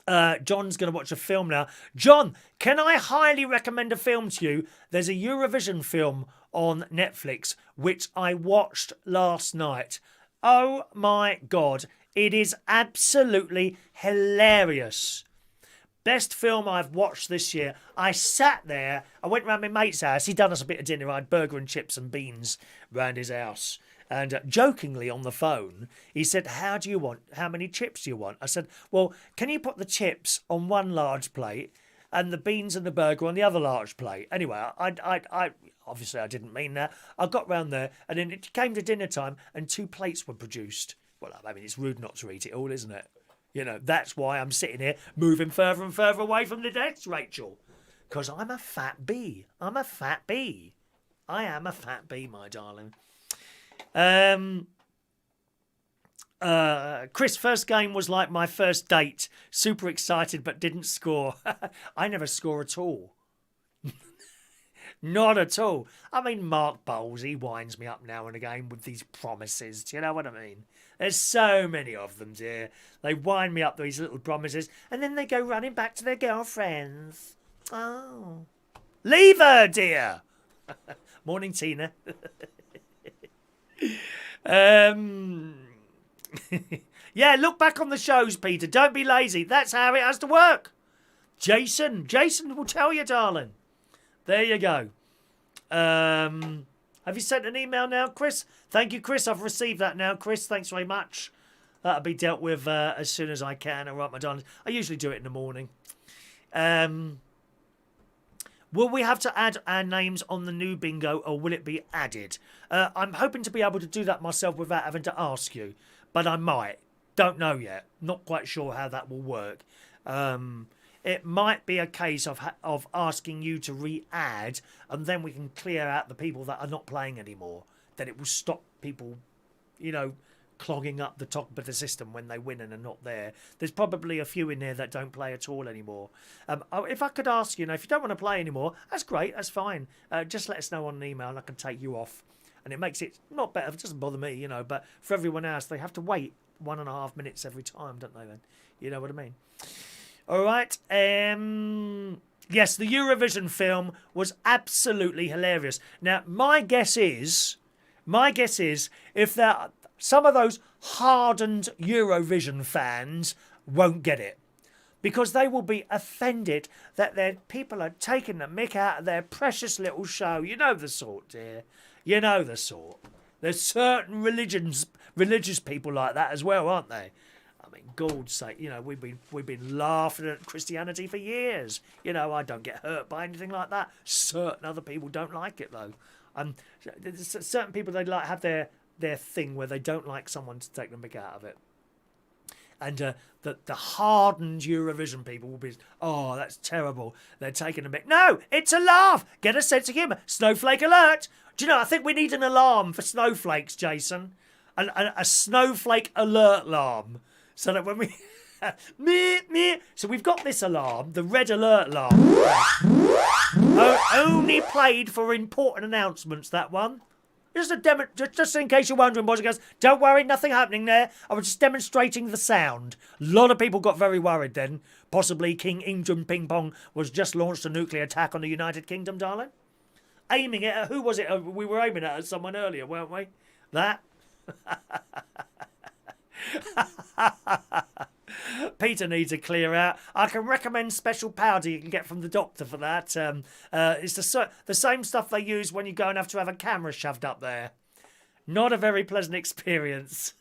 going to watch a film now. John, can I highly recommend a film to you? There's a Eurovision film on Netflix, which I watched last night. Oh my God. It is absolutely hilarious. Best film I've watched this year. I sat there. I went round my mate's house. He'd done us a bit of dinner. I had burger and chips and beans round his house. And jokingly on the phone, he said, how many chips do you want? I said, well, can you put the chips on one large plate and the beans and the burger on the other large plate? Anyway, I obviously I didn't mean that. I got round there and then it came to dinner time and 2 plates were produced. Well, I mean, it's rude not to eat it all, isn't it? That's why I'm sitting here moving further and further away from the desk, Rachel. Because I'm a fat bee. I am a fat bee, my darling. Chris, first game was like my first date. Super excited, but didn't score. I never score at all. Not at all. I mean, Mark Bowles, he winds me up now and again with these promises. Do you know what I mean? There's so many of them, dear. They wind me up with these little promises, and then they go running back to their girlfriends. Oh. Leave her, dear. Morning, Tina. Yeah, look back on the shows, Peter. Don't be lazy. That's how it has to work. Jason will tell you, darling. There you go. Have you sent an email now, Chris? Thank you, Chris. I've received that now, Chris. Thanks very much. That'll be dealt with as soon as I can. All right, my darling. I usually do it in the morning. Will we have to add our names on the new bingo, or will it be added? I'm hoping to be able to do that myself without having to ask you, but I might. Don't know yet. Not quite sure how that will work. It might be a case of asking you to re-add, and then we can clear out the people that are not playing anymore. Then it will stop people, you know, clogging up the top of the system when they win and are not there. There's probably a few in there that don't play at all anymore. If I could ask you, if you don't want to play anymore, that's great, that's fine. Just let us know on an email and I can take you off. And it makes it not better, it doesn't bother me, but for everyone else, they have to wait 1.5 minutes every time, don't they then? You know what I mean? All right. Yes, the Eurovision film was absolutely hilarious. Now, my guess is if there some of those hardened Eurovision fans won't get it, because they will be offended that their people are taking the mick out of their precious little show. You know the sort, dear. You know the sort. There's certain religious people like that as well, aren't they? I mean, God's sake, we've been laughing at Christianity for years. I don't get hurt by anything like that. Certain other people don't like it though. There's certain people, they like have their thing where they don't like someone to take the mick out of it. And the hardened Eurovision people will be, oh, that's terrible. They're taking a mick. No, it's a laugh. Get a sense of humour. Snowflake alert. Do you know, I think we need an alarm for snowflakes, Jason. A snowflake alert alarm. So that when we... So we've got this alarm, the red alert alarm. Only played for important announcements, that one. Just in case you're wondering, boys and girls, don't worry, nothing happening there. I was just demonstrating the sound. A lot of people got very worried then. Possibly King Injun Ping Pong was just launched a nuclear attack on the United Kingdom, darling. Aiming it at, who was it we were aiming at someone earlier, weren't we? That. Peter needs a clear out. I can recommend special powder you can get from the doctor for that. It's the same stuff they use when you go and have to have a camera shoved up there. Not a very pleasant experience.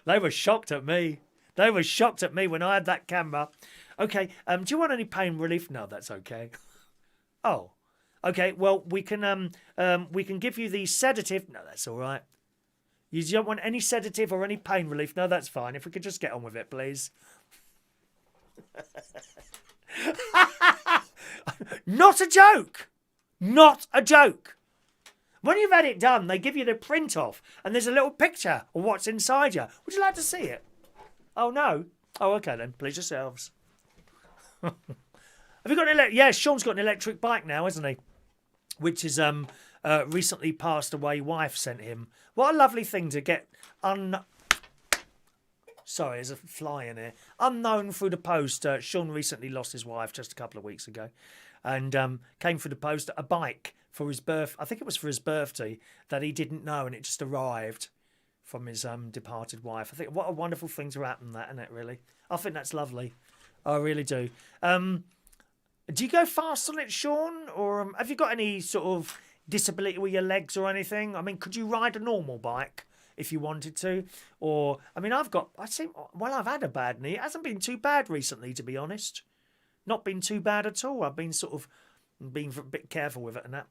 They were shocked at me. They were shocked at me when I had that camera. Okay, do you want any pain relief? No, that's okay. Oh, okay. Well, we can give you the sedative. No, that's all right. You don't want any sedative or any pain relief? No, that's fine. If we could just get on with it, please. Not a joke. Not a joke. When you've had it done, they give you the print off, and there's a little picture of what's inside you. Would you like to see it? Oh, no? Oh, okay then. Please yourselves. Have you got an yeah, Sean's got an electric bike now, hasn't he? Which is recently passed away wife sent him. What a lovely thing to get sorry, there's a fly in here. Unknown through the post. Sean recently lost his wife just a couple of weeks ago, and came through the post a bike for his I think it was for his birthday, that he didn't know, and it just arrived from his departed wife. I think what a wonderful thing to happen, that, isn't it? Really, I think that's lovely. I really do. Do you go fast on it, Sean, or have you got any sort of disability with your legs or anything? I mean, could you ride a normal bike if you wanted to? Or, I mean, I've had a bad knee. It hasn't been too bad recently, to be honest. Not been too bad at all. I've been being a bit careful with it and that.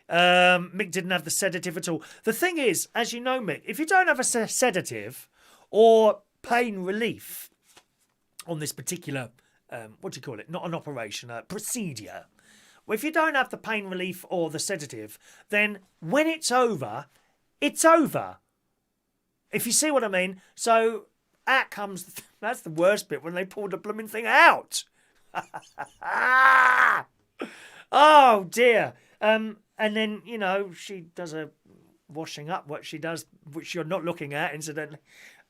Mick didn't have the sedative at all. The thing is, as you know, Mick, if you don't have a sedative or pain relief on this particular, what do you call it? Not an operation, a procedure. Well, if you don't have the pain relief or the sedative, then when it's over, it's over. If you see what I mean. So out comes, that's the worst bit, when they pulled the blooming thing out. Oh dear. And then, you know, she does a washing up, what she does, which you're not looking at, incidentally.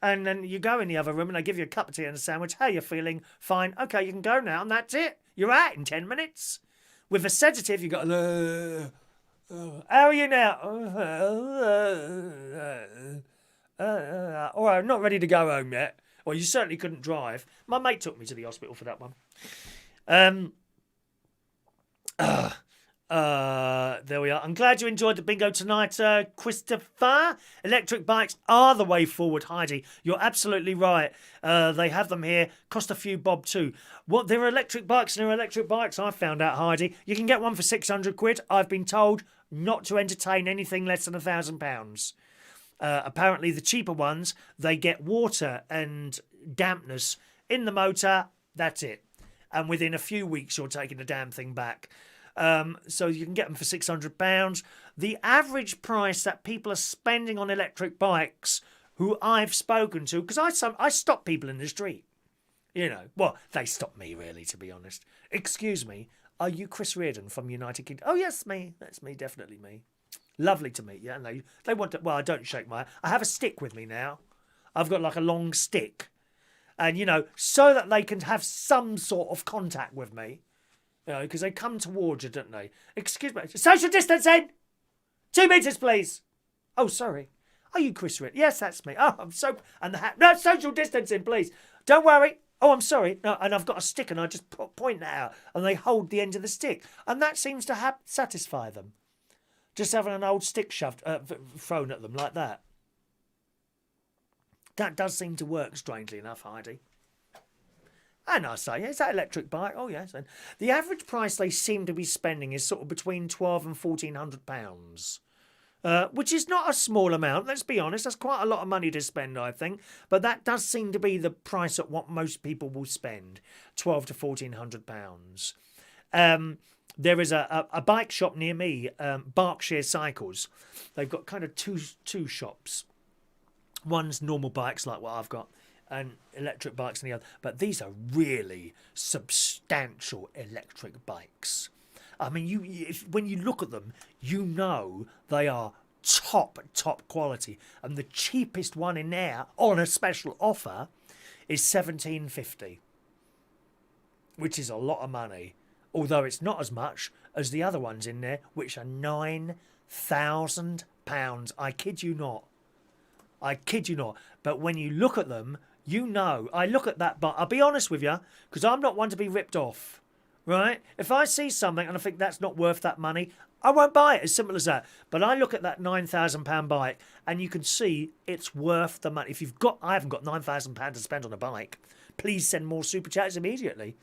And then you go in the other room and they give you a cup of tea and a sandwich. Hey, you're feeling fine. Okay, you can go now, and that's it. You're out in 10 minutes. With a sedative, you got, how are you now? All right, I'm not ready to go home yet. Well, you certainly couldn't drive. My mate took me to the hospital for that one. There we are. I'm glad you enjoyed the bingo tonight, Christopher. Electric bikes are the way forward, Heidi. You're absolutely right. They have them here. Cost a few bob too. What? There are electric bikes and there are electric bikes. I found out, Heidi. You can get one for 600 quid. I've been told not to entertain anything less than £1,000. Apparently, the cheaper ones, they get water and dampness in the motor. That's it. And within a few weeks, you're taking the damn thing back. So you can get them for £600. The average price that people are spending on electric bikes, who I've spoken to, because I stop people in the street. You know, well, they stop me, really, to be honest. Excuse me, are you Chris Reardon from United Kingdom? Oh, yes, me. That's me, definitely me. Lovely to meet you. And they want to, well, I don't shake my, I have a stick with me now. I've got like a long stick. And, you know, so that they can have some sort of contact with me. You know, because they come towards you, don't they? Excuse me. Social distancing! 2 metres, please. Oh, sorry. Are you Chris Reardon? Yes, that's me. Oh, I'm so... And the hat... No, social distancing, please. Don't worry. Oh, I'm sorry. No, and I've got a stick and I just point that out. And they hold the end of the stick. And that seems to satisfy them. Just having an old stick shoved, thrown at them like that. That does seem to work, strangely enough, Heidi. And I say, is that electric bike? Oh, yes. And the average price they seem to be spending is sort of between £1,200 and £1,400, which is not a small amount. Let's be honest. That's quite a lot of money to spend, I think. But that does seem to be the price at what most people will spend, £1,200 to £1,400. There is a bike shop near me, Berkshire Cycles. They've got kind of two shops. One's normal bikes like what I've got, and electric bikes and the other. But these are really substantial electric bikes. I mean, when you look at them, you know they are top quality. And the cheapest one in there, on a special offer, is £1,750, which is a lot of money. Although it's not as much as the other ones in there, which are £9,000. I kid you not. I kid you not. But when you look at them, you know. I look at that bike. I'll be honest with you, because I'm not one to be ripped off. Right? If I see something and I think that's not worth that money, I won't buy it. As simple as that. But I look at that £9,000 bike and you can see it's worth the money. If you've got, I haven't got £9,000 to spend on a bike, please send more super chats immediately.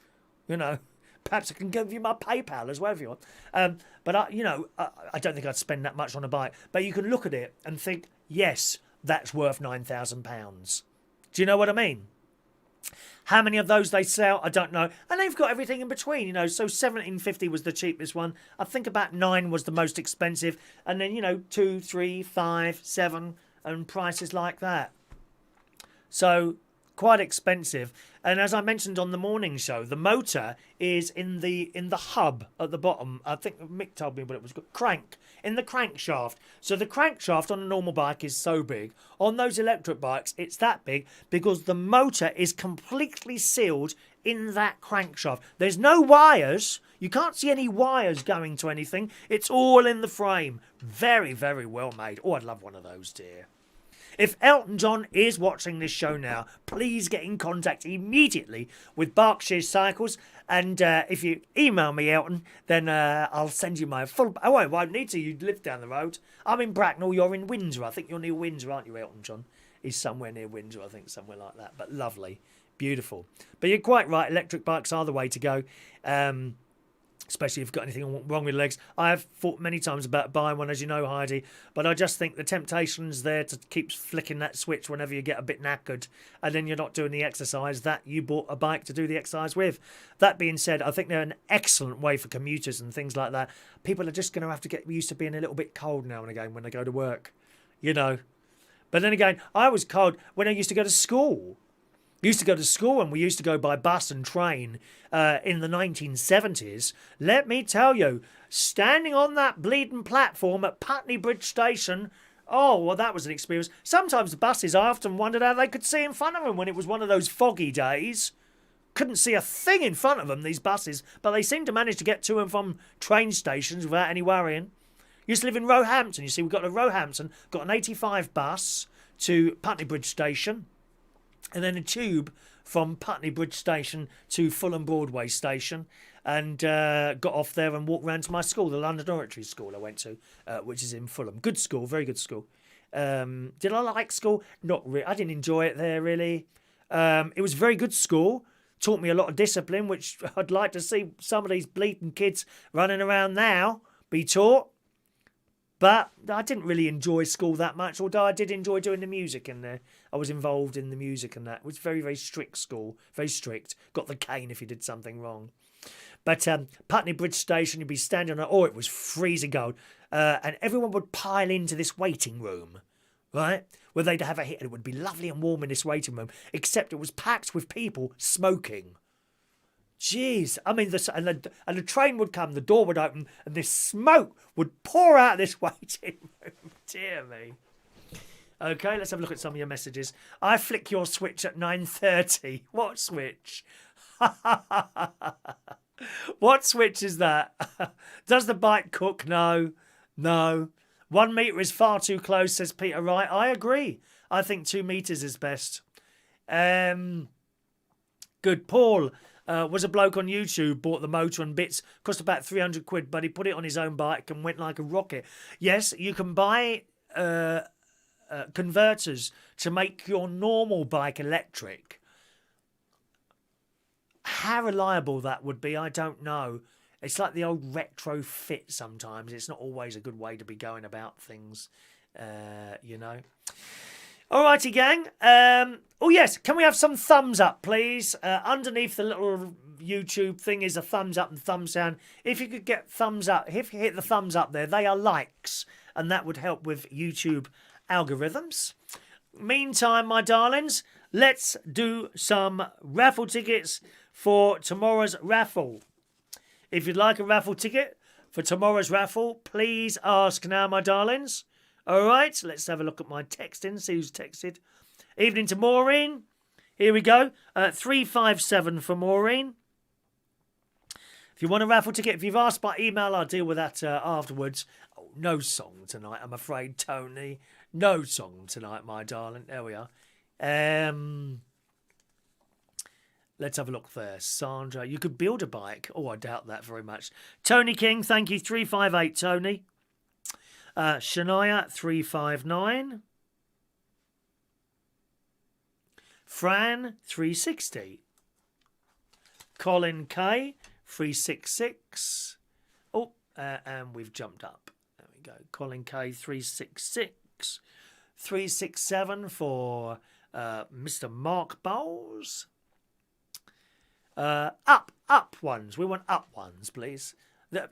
You know. Perhaps I can give you my PayPal as well if you want. But I don't think I'd spend that much on a bike. But you can look at it and think, yes, that's worth £9,000. Do you know what I mean? How many of those they sell, I don't know. And they've got everything in between, you know. So £1,750 was the cheapest one. I think about £9 was the most expensive. And then, you know, 2, 3, 5, 7, and prices like that. So quite expensive. And as I mentioned on the morning show, the motor is in the hub at the bottom. I think Mick told me what it was. Crank. In the crankshaft. So the crankshaft on a normal bike is so big. On those electric bikes, it's that big because the motor is completely sealed in that crankshaft. There's no wires. You can't see any wires going to anything. It's all in the frame. Very, very well made. Oh, I'd love one of those, dear. If Elton John is watching this show now, please get in contact immediately with Berkshire Cycles. And if you email me, Elton, then I'll send you my full... Oh, I won't need to. You live down the road. I'm in Bracknell. You're in Windsor. I think you're near Windsor, aren't you, Elton John? He's somewhere near Windsor, I think, somewhere like that. But lovely. Beautiful. But you're quite right. Electric bikes are the way to go. Especially if you've got anything wrong with legs. I have thought many times about buying one, as you know, Heidi, but I just think the temptation's there to keep flicking that switch whenever you get a bit knackered and then you're not doing the exercise that you bought a bike to do the exercise with. That being said, I think they're an excellent way for commuters and things like that. People are just going to have to get used to being a little bit cold now and again when they go to work, you know. But then again, I was cold when I used to go to school. And we used to go by bus and train in the 1970s. Let me tell you, standing on that bleeding platform at Putney Bridge Station, oh, well, that was an experience. Sometimes the buses, I often wondered how they could see in front of them when it was one of those foggy days. Couldn't see a thing in front of them, these buses, but they seemed to manage to get to and from train stations without any worrying. Used to live in Roehampton. You see, we've got to Roehampton, got an 85 bus to Putney Bridge Station, and then a tube from Putney Bridge Station to Fulham Broadway Station, and got off there and walked round to my school, the London Oratory School I went to, which is in Fulham. Good school, very good school. Did I like school? Not really. I didn't enjoy it there, really. It was a very good school. Taught me a lot of discipline, which I'd like to see some of these bleating kids running around now be taught. But I didn't really enjoy school that much, although I did enjoy doing the music in there. I was involved in the music and that. It was very, very strict school. Very strict. Got the cane if you did something wrong. But Putney Bridge Station, you'd be standing on... Oh, it was freezing cold. And everyone would pile into this waiting room, right? Where they'd have a hit. And it would be lovely and warm in this waiting room. Except it was packed with people smoking. Jeez, I mean, and the train would come, the door would open, and this smoke would pour out of this waiting room. Dear me. Okay, let's have a look at some of your messages. I flick your switch at 9:30. What switch? What switch is that? Does the bike cook? No. 1 metre is far too close, says Peter Wright. I agree. I think 2 metres is best. Good. Paul. Was a bloke on YouTube, bought the motor and bits, cost about 300 quid, but he put it on his own bike and went like a rocket. Yes, you can buy converters to make your normal bike electric. How reliable that would be, I don't know. It's like the old retrofit sometimes. It's not always a good way to be going about things, you know. Alrighty, gang. Oh, yes. Can we have some thumbs up, please? Underneath the little YouTube thing is a thumbs up and thumbs down. If you could get thumbs up, if you hit the thumbs up there, they are likes. And that would help with YouTube algorithms. Meantime, my darlings, let's do some raffle tickets for tomorrow's raffle. If you'd like a raffle ticket for tomorrow's raffle, please ask now, my darlings. All right, let's have a look at my texting, see who's texted. Evening to Maureen. Here we go. 357 for Maureen. If you want a raffle ticket, if you've asked by email, I'll deal with that afterwards. Oh, no song tonight, I'm afraid, Tony. No song tonight, my darling. There we are. Let's have a look there. Sandra, you could build a bike. Oh, I doubt that very much. Tony King, thank you. 358, Tony. Shania 359, Fran 360, Colin K 366. Oh, and we've jumped up. There we go. Colin K 366, 367 for Mr. Mark Bowles. Up ones. We want up ones, please.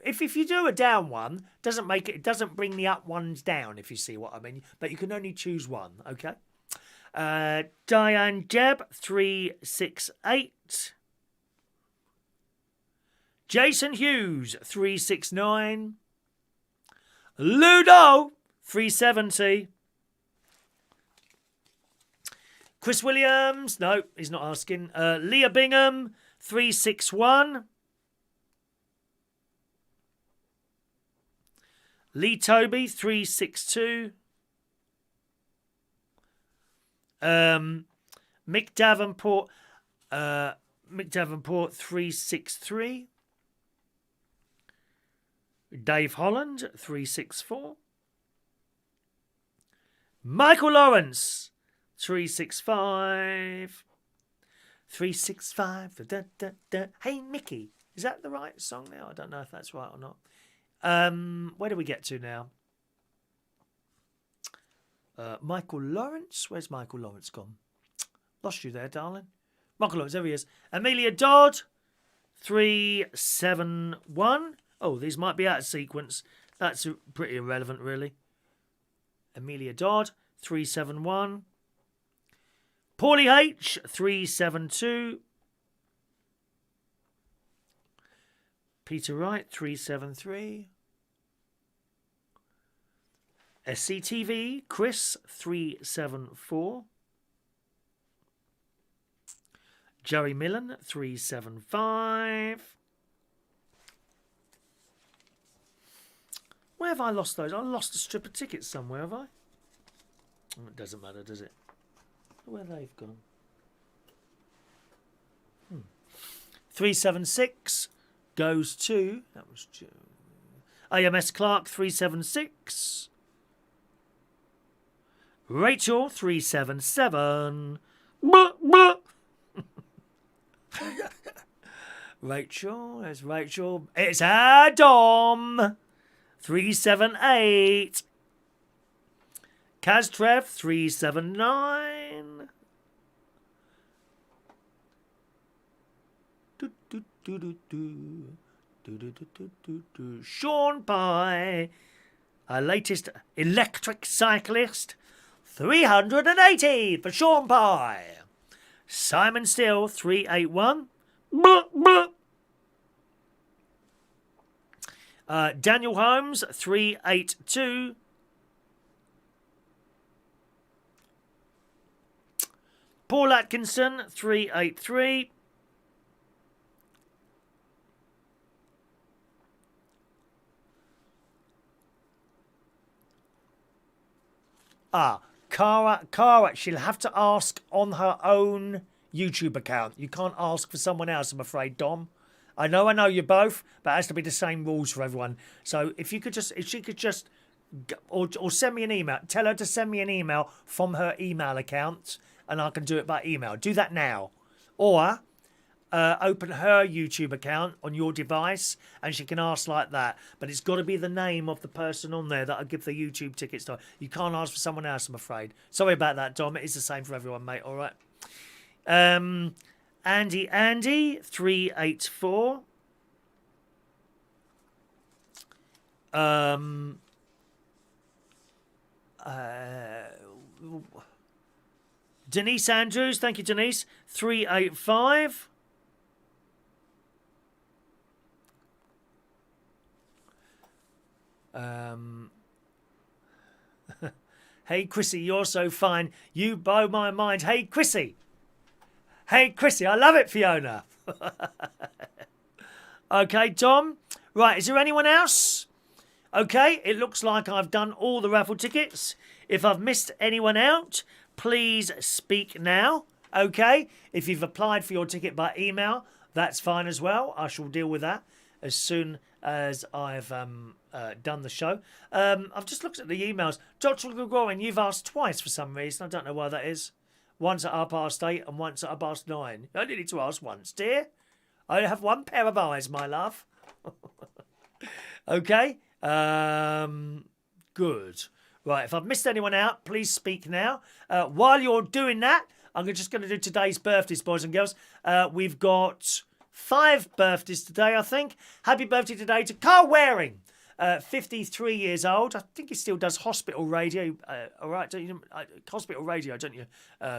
If you do a down one, it doesn't bring the up ones down, if you see what I mean. But you can only choose one, okay? Diane Jeb 368. Jason Hughes 369. Ludo 370. Chris Williams, no, he's not asking. Leah Bingham 361. Lee Toby 362. Mick Davenport 363. Dave Holland 364. Michael Lawrence 365. 365. Da, da, da. Hey Mickey, is that the right song now? I don't know if that's right or not. Where do we get to now? Michael Lawrence? Where's Michael Lawrence gone? Lost you there, darling. Michael Lawrence, there he is. Amelia Dodd, 371. Oh, these might be out of sequence. That's pretty irrelevant, really. Amelia Dodd, 371. Paulie H, 372. Peter Wright, 373. SCTV, Chris, 374. Joey Millen, 375. Where have I lost those? I lost a strip of tickets somewhere, have I? Oh, it doesn't matter, does it? Where they've gone. 376 goes to... That was AMS Clark, 376. Rachel, 377. Rachel, there's Rachel. It's Adam, 378. Kaztrev, 379. Sean Pye, our latest electric cyclist, 380 for Sean Pye. Simon Still, 381. Daniel Holmes, 382. Paul Atkinson, 383. Cara, she'll have to ask on her own YouTube account. You can't ask for someone else, I'm afraid, Dom. I know you both, but it has to be the same rules for everyone. So if she could just, or send me an email. Tell her to send me an email from her email account, and I can do it by email. Do that now. Or open her YouTube account on your device, and she can ask like that. But it's got to be the name of the person on there that I give the YouTube tickets to. You can't ask for someone else, I'm afraid. Sorry about that, Dom. It is the same for everyone, mate. All right. Andy, 384. Denise Andrews, thank you, Denise, 385. Hey, Chrissy, you're so fine. You blow my mind. Hey, Chrissy. Hey, Chrissy, I love it, Fiona. Okay, Tom. Right, is there anyone else? Okay, it looks like I've done all the raffle tickets. If I've missed anyone out, please speak now. Okay, if you've applied for your ticket by email, that's fine as well. I shall deal with that as soon as I've done the show. I've just looked at the emails. Dr. Gregorian, you've asked twice for some reason. I don't know why that is. Once at 8:30 and once at 9:30. I only need to ask once, dear. I have one pair of eyes, my love. Okay. Good. Right, if I've missed anyone out, please speak now. While you're doing that, I'm just going to do today's birthdays, boys and girls. We've got 5 birthdays today, I think. Happy birthday today to Carl Waring, 53 years old. I think he still does hospital radio. All right, don't you? Hospital radio, don't you,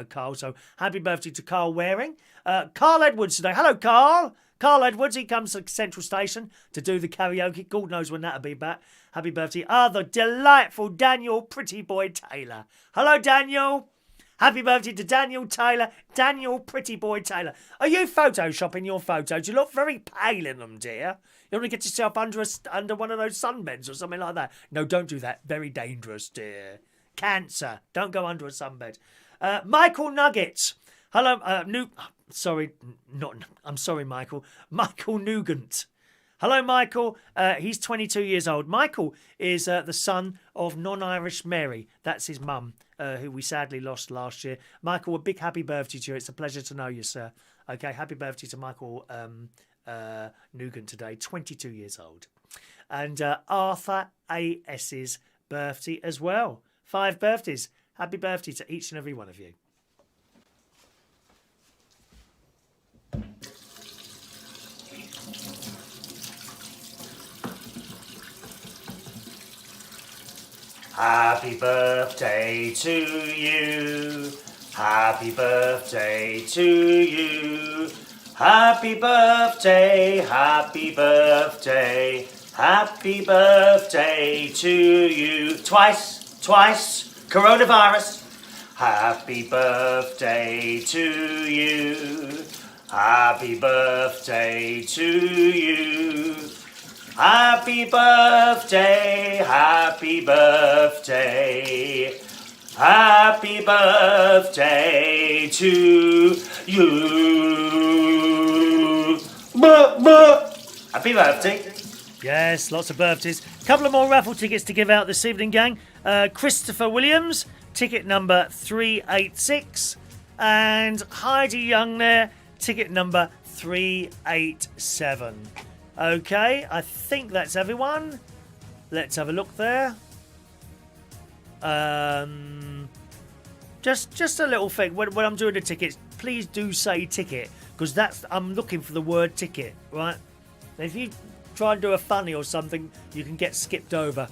Carl? So happy birthday to Carl Waring. Carl Edwards today. Hello, Carl. Carl Edwards, he comes to Central Station to do the karaoke. God knows when that'll be back. Happy birthday. The delightful Daniel Pretty Boy Taylor. Hello, Daniel. Happy birthday to Daniel Taylor. Daniel Pretty Boy Taylor. Are you photoshopping your photos? You look very pale in them, dear. You want to get yourself under one of those sunbeds or something like that? No, don't do that. Very dangerous, dear. Cancer. Don't go under a sunbed. Michael Nuggets. Hello, I'm sorry, Michael. Michael Nugent. Hello, Michael. He's 22 years old. Michael is the son of non-Irish Mary. That's his mum, who we sadly lost last year. Michael, a big happy birthday to you. It's a pleasure to know you, sir. Okay, happy birthday to Michael Nugent today, 22 years old. And Arthur A.S.'s birthday as well. 5 birthdays. Happy birthday to each and every one of you. Happy birthday to you. Happy birthday to you. Happy birthday, happy birthday, happy birthday to you. Twice, coronavirus. Happy birthday to you. Happy birthday to you. Happy birthday, happy birthday. Happy birthday to you. Happy birthday. Yes, lots of birthdays. Couple of more raffle tickets to give out this evening, gang. Christopher Williams, ticket number 386. And Heidi Young there, ticket number 387. Okay, I think that's everyone. Let's have a look there. Just a little thing. When I'm doing the tickets, please do say ticket, because I'm looking for the word ticket, right? If you try and do a funny or something, you can get skipped over.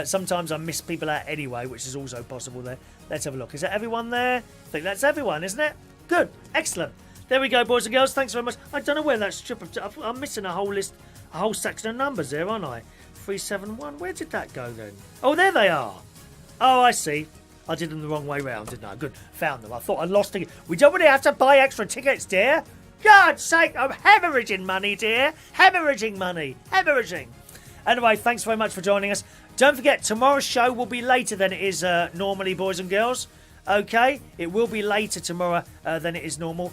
Sometimes I miss people out anyway, which is also possible there. Let's have a look. Is that everyone there? I think that's everyone, isn't it? Good. Excellent. There we go, boys and girls. Thanks very much. I don't know where that strip of... I'm missing a whole section of numbers there, aren't I? 371. Where did that go then? Oh, there they are. Oh, I see. I did them the wrong way round, didn't I? Good. Found them. I thought I lost it. We don't really have to buy extra tickets, dear. God's sake, I'm hemorrhaging money, dear. Hemorrhaging money. Hemorrhaging. Anyway, thanks very much for joining us. Don't forget, tomorrow's show will be later than it is normally, boys and girls. Okay? It will be later tomorrow than it is normal,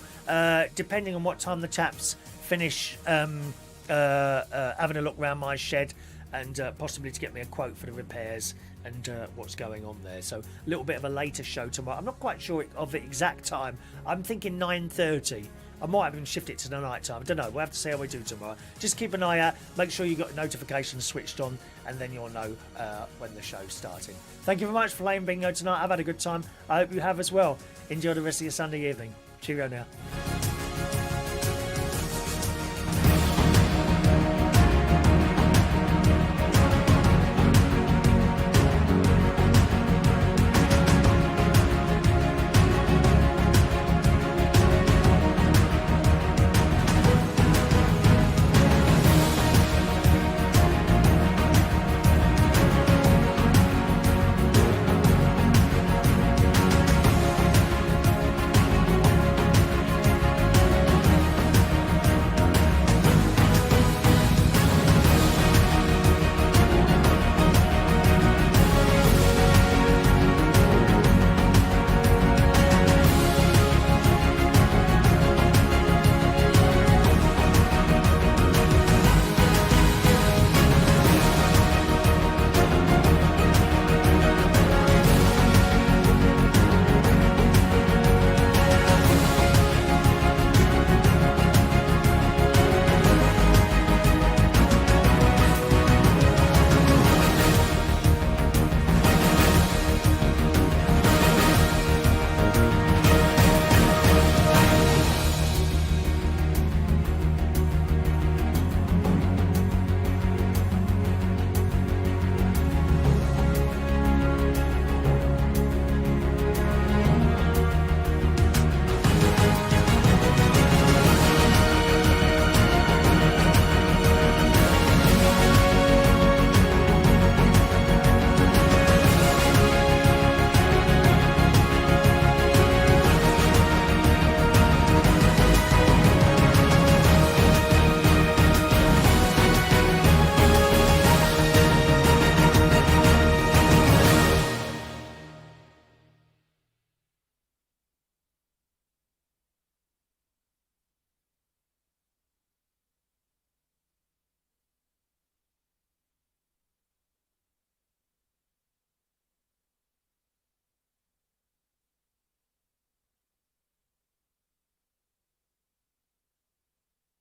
depending on what time the chaps finish having a look round my shed and possibly to get me a quote for the repairs and what's going on there. So a little bit of a later show tomorrow. I'm not quite sure of the exact time. I'm thinking 9:30. I might even shift it to the night time. I don't know. We'll have to see how we do tomorrow. Just keep an eye out. Make sure you've got notifications switched on, and then you'll know when the show's starting. Thank you very much for playing bingo tonight. I've had a good time. I hope you have as well. Enjoy the rest of your Sunday evening. Cheerio now.